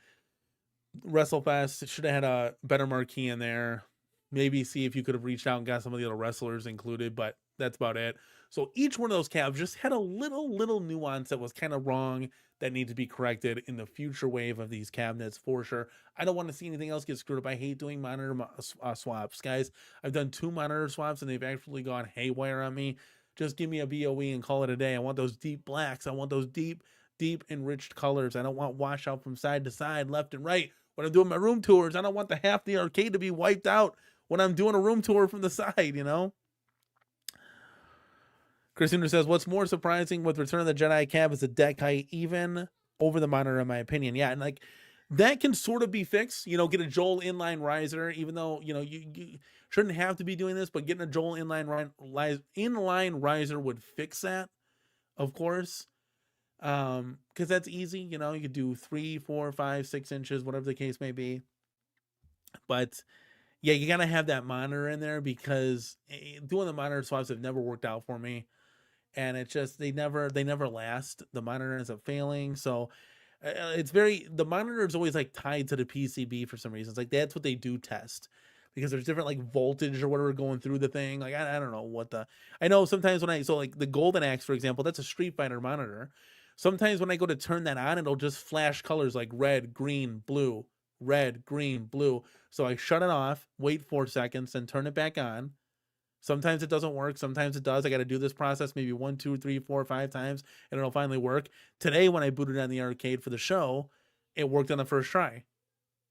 WrestleFest should have had a better marquee in there. Maybe see if you could have reached out and got some of the other wrestlers included, but that's about it. So each one of those cabs just had a little nuance that was kind of wrong that needs to be corrected in the future wave of these cabinets for sure. I don't want to see anything else get screwed up. I hate doing monitor swaps, guys. I've done 2 monitor swaps and they've actually gone haywire on me. Just give me a BOE and call it a day. I want those deep blacks. I want those deep enriched colors. I don't want washout from side to side, left and right. When I'm doing my room tours, I don't want the half the arcade to be wiped out when I'm doing a room tour from the side, Christina says, what's more surprising with Return of the Jedi cab is the deck height, even over the monitor, in my opinion. Yeah, and like that can sort of be fixed. Get a Joel inline riser, even though you shouldn't have to be doing this, but getting a Joel inline riser would fix that, of course. Because that's easy. You could do 3, 4, 5, 6 inches, whatever the case may be. But yeah, you gotta have that monitor in there because doing the monitor swaps have never worked out for me. And it's just they never last. The monitor ends up failing, so the monitor is always like tied to the PCB for some reason. It's like that's what they do test because there's different like voltage or whatever going through the thing. Like I don't know I know sometimes when like the Golden Axe, for example, that's a Street Fighter monitor. Sometimes when I go to turn that on, it'll just flash colors like red, green, blue, red, green, blue. So I shut it off, wait 4 seconds, and turn it back on. Sometimes it doesn't work. Sometimes it does. I got to do this process maybe 1, 2, 3, 4, 5 times, and it'll finally work. Today, when I booted on the arcade for the show, it worked on the first try.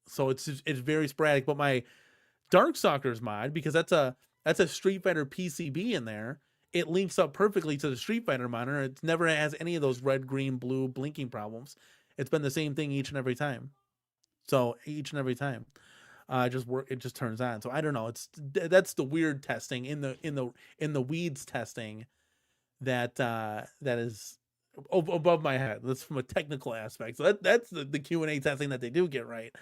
So it's very sporadic. But my Darkstalkers mod, because that's a Street Fighter PCB in there, it links up perfectly to the Street Fighter monitor. It never has any of those red, green, blue blinking problems. It's been the same thing each and every time. So each and every time. It just turns on. So I don't know. That's the weird testing in the weeds testing that is above my head. That's from a technical aspect. So that's the Q&A testing that they do get right.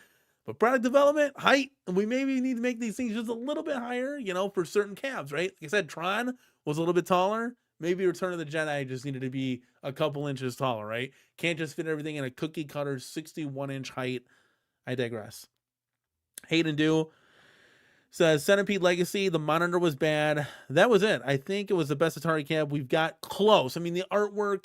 But product development, height, and we maybe need to make these things just a little bit higher, for certain cabs, right? Like I said, Tron was a little bit taller. Maybe Return of the Jedi just needed to be a couple inches taller, right? Can't just fit everything in a cookie cutter 61-inch height. I digress. Hayden Do says Centipede Legacy, the monitor was bad. That was it. I think it was the best Atari cab we've got. Close. I mean, the artwork,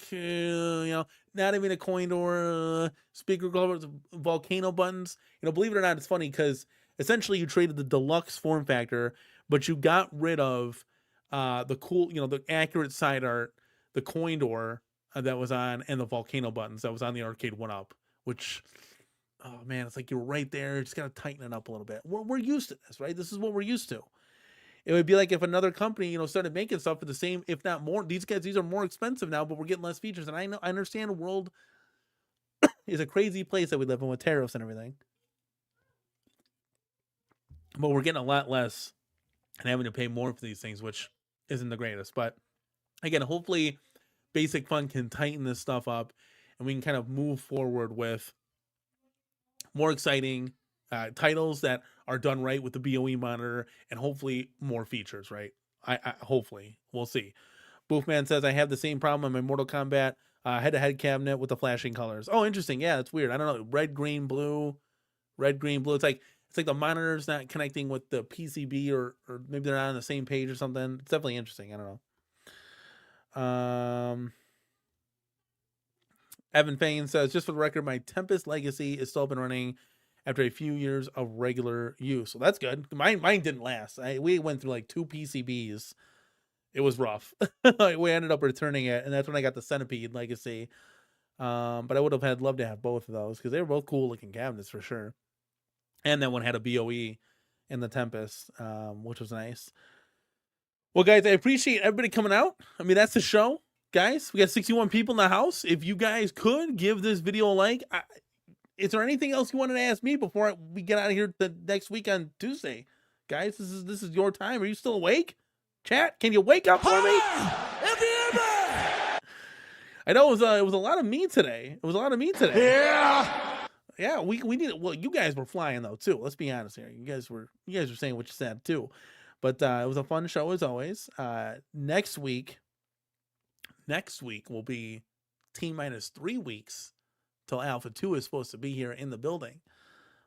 not even a coin door, speaker covers, volcano buttons. Believe it or not, it's funny because essentially you traded the deluxe form factor, but you got rid of the cool, the accurate side art, the coin door that was on, and the volcano buttons that was on the arcade 1-up, which, oh man, it's like you're right there. Just got to tighten it up a little bit. We're used to this, right? This is what we're used to. It would be like if another company, started making stuff for the same, if not more. These are more expensive now, but we're getting less features. And I understand the world is a crazy place that we live in with tariffs and everything, but we're getting a lot less and having to pay more for these things, which isn't the greatest. But again, hopefully Basic Fun can tighten this stuff up and we can kind of move forward with more exciting titles that are done right with the BOE monitor, and hopefully more features, right? I hopefully, we'll see. Boofman says, I have the same problem on my Mortal Kombat head-to-head cabinet with the flashing colors. Oh, interesting. Yeah, that's weird. I don't know. Red, green, blue. It's like the monitor's not connecting with the PCB, or maybe they're not on the same page or something. It's definitely interesting. I don't know. Evan Fain says, just for the record, my Tempest Legacy is still up and running after a few years of regular use. So that's good. Mine didn't last. We went through like 2 PCBs. It was rough. We ended up returning it, and that's when I got the Centipede Legacy. But I would have loved to have both of those because they were both cool looking cabinets for sure. And that one had a BOE in the Tempest, which was nice. Well, guys, I appreciate everybody coming out. I mean, that's the show. Guys, we got 61 people in the house. If you guys could give this video a like. Is there anything else you wanted to ask me before we get out of here the next week on Tuesday? Guys, this is your time. Are you still awake? Chat, can you wake up for me? I know it was a lot of me today. Yeah, we need it. Well, you guys were flying though too. Let's be honest here. You guys were saying what you said too. But it was a fun show as always. Next week will be T-3 weeks till Alpha 2 is supposed to be here in the building.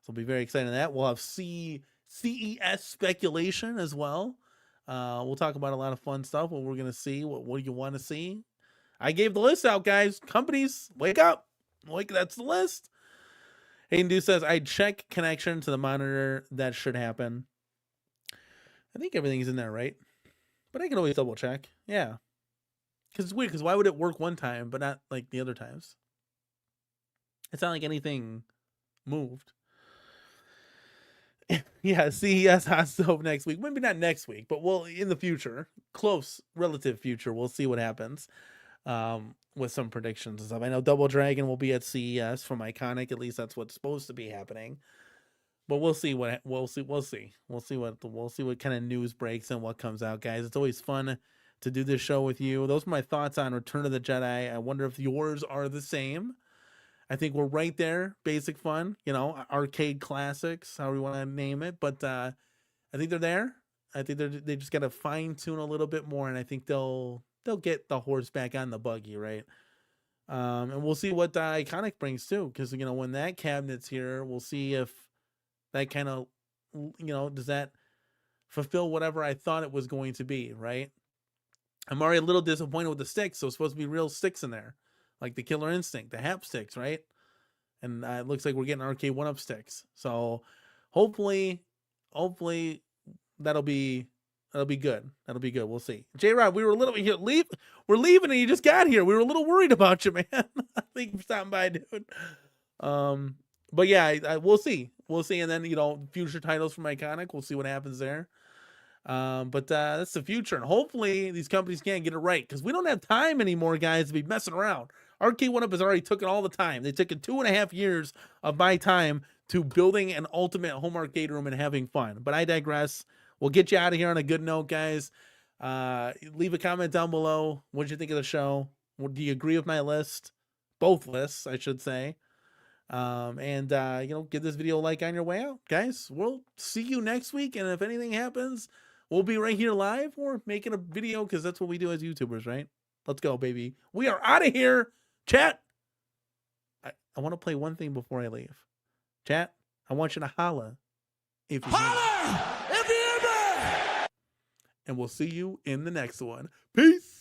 So we'll be very excited on that. We'll have CES speculation as well. We'll talk about a lot of fun stuff, what we're going to see, what do you want to see. I gave the list out, guys. Companies, wake up. That's the list. Hayden Dew says, I check connection to the monitor. That should happen. I think everything's in there, right? But I can always double check. Yeah. Because it's weird, because why would it work one time, but not like the other times? It's not like anything moved. Yeah, CES hot stove next week. Maybe not next week, but we'll in the future, close relative future, we'll see what happens with some predictions and stuff. I know Double Dragon will be at CES from Iconic. At least that's what's supposed to be happening. But we'll see what kind of news breaks and what comes out, guys. It's always fun to do this show with you. Those are my thoughts on Return of the Jedi. I wonder if yours are the same. I think we're right there. Basic Fun, arcade classics, however you want to name it. But I think they're there. I think they just got to fine tune a little bit more, and I think they'll get the horse back on the buggy, right? And we'll see what Iconic brings too, because when that cabinet's here, we'll see if that kind of does that fulfill whatever I thought it was going to be, right? I'm already a little disappointed with the sticks, so it's supposed to be real sticks in there. Like the Killer Instinct, the Hap sticks, right? And it looks like we're getting arcade 1-up sticks. So hopefully that'll be good. That'll be good. We'll see. J-Rod, we're leaving and you just got here. We were a little worried about you, man. Thank you for stopping by, dude. But yeah, we'll see. And then, future titles from Iconic, we'll see what happens there. But that's the future, and hopefully these companies can't get it right, because we don't have time anymore, guys, to be messing around. Arcade 1-up has already taken all the time. They took 2.5 years of my time to building an ultimate home arcade room and having fun. But I digress. We'll get you out of here on a good note, guys. Leave a comment down below. What did you think of the show? Do you agree with my list? Both lists, I should say. And give this video a like on your way out, guys. We'll see you next week, and if anything happens, we'll be right here live or making a video, because that's what we do as YouTubers, right? Let's go, baby. We are out of here. Chat, I want to play one thing before I leave. Chat, I want you to holla if you holla! And we'll see you in the next one. Peace.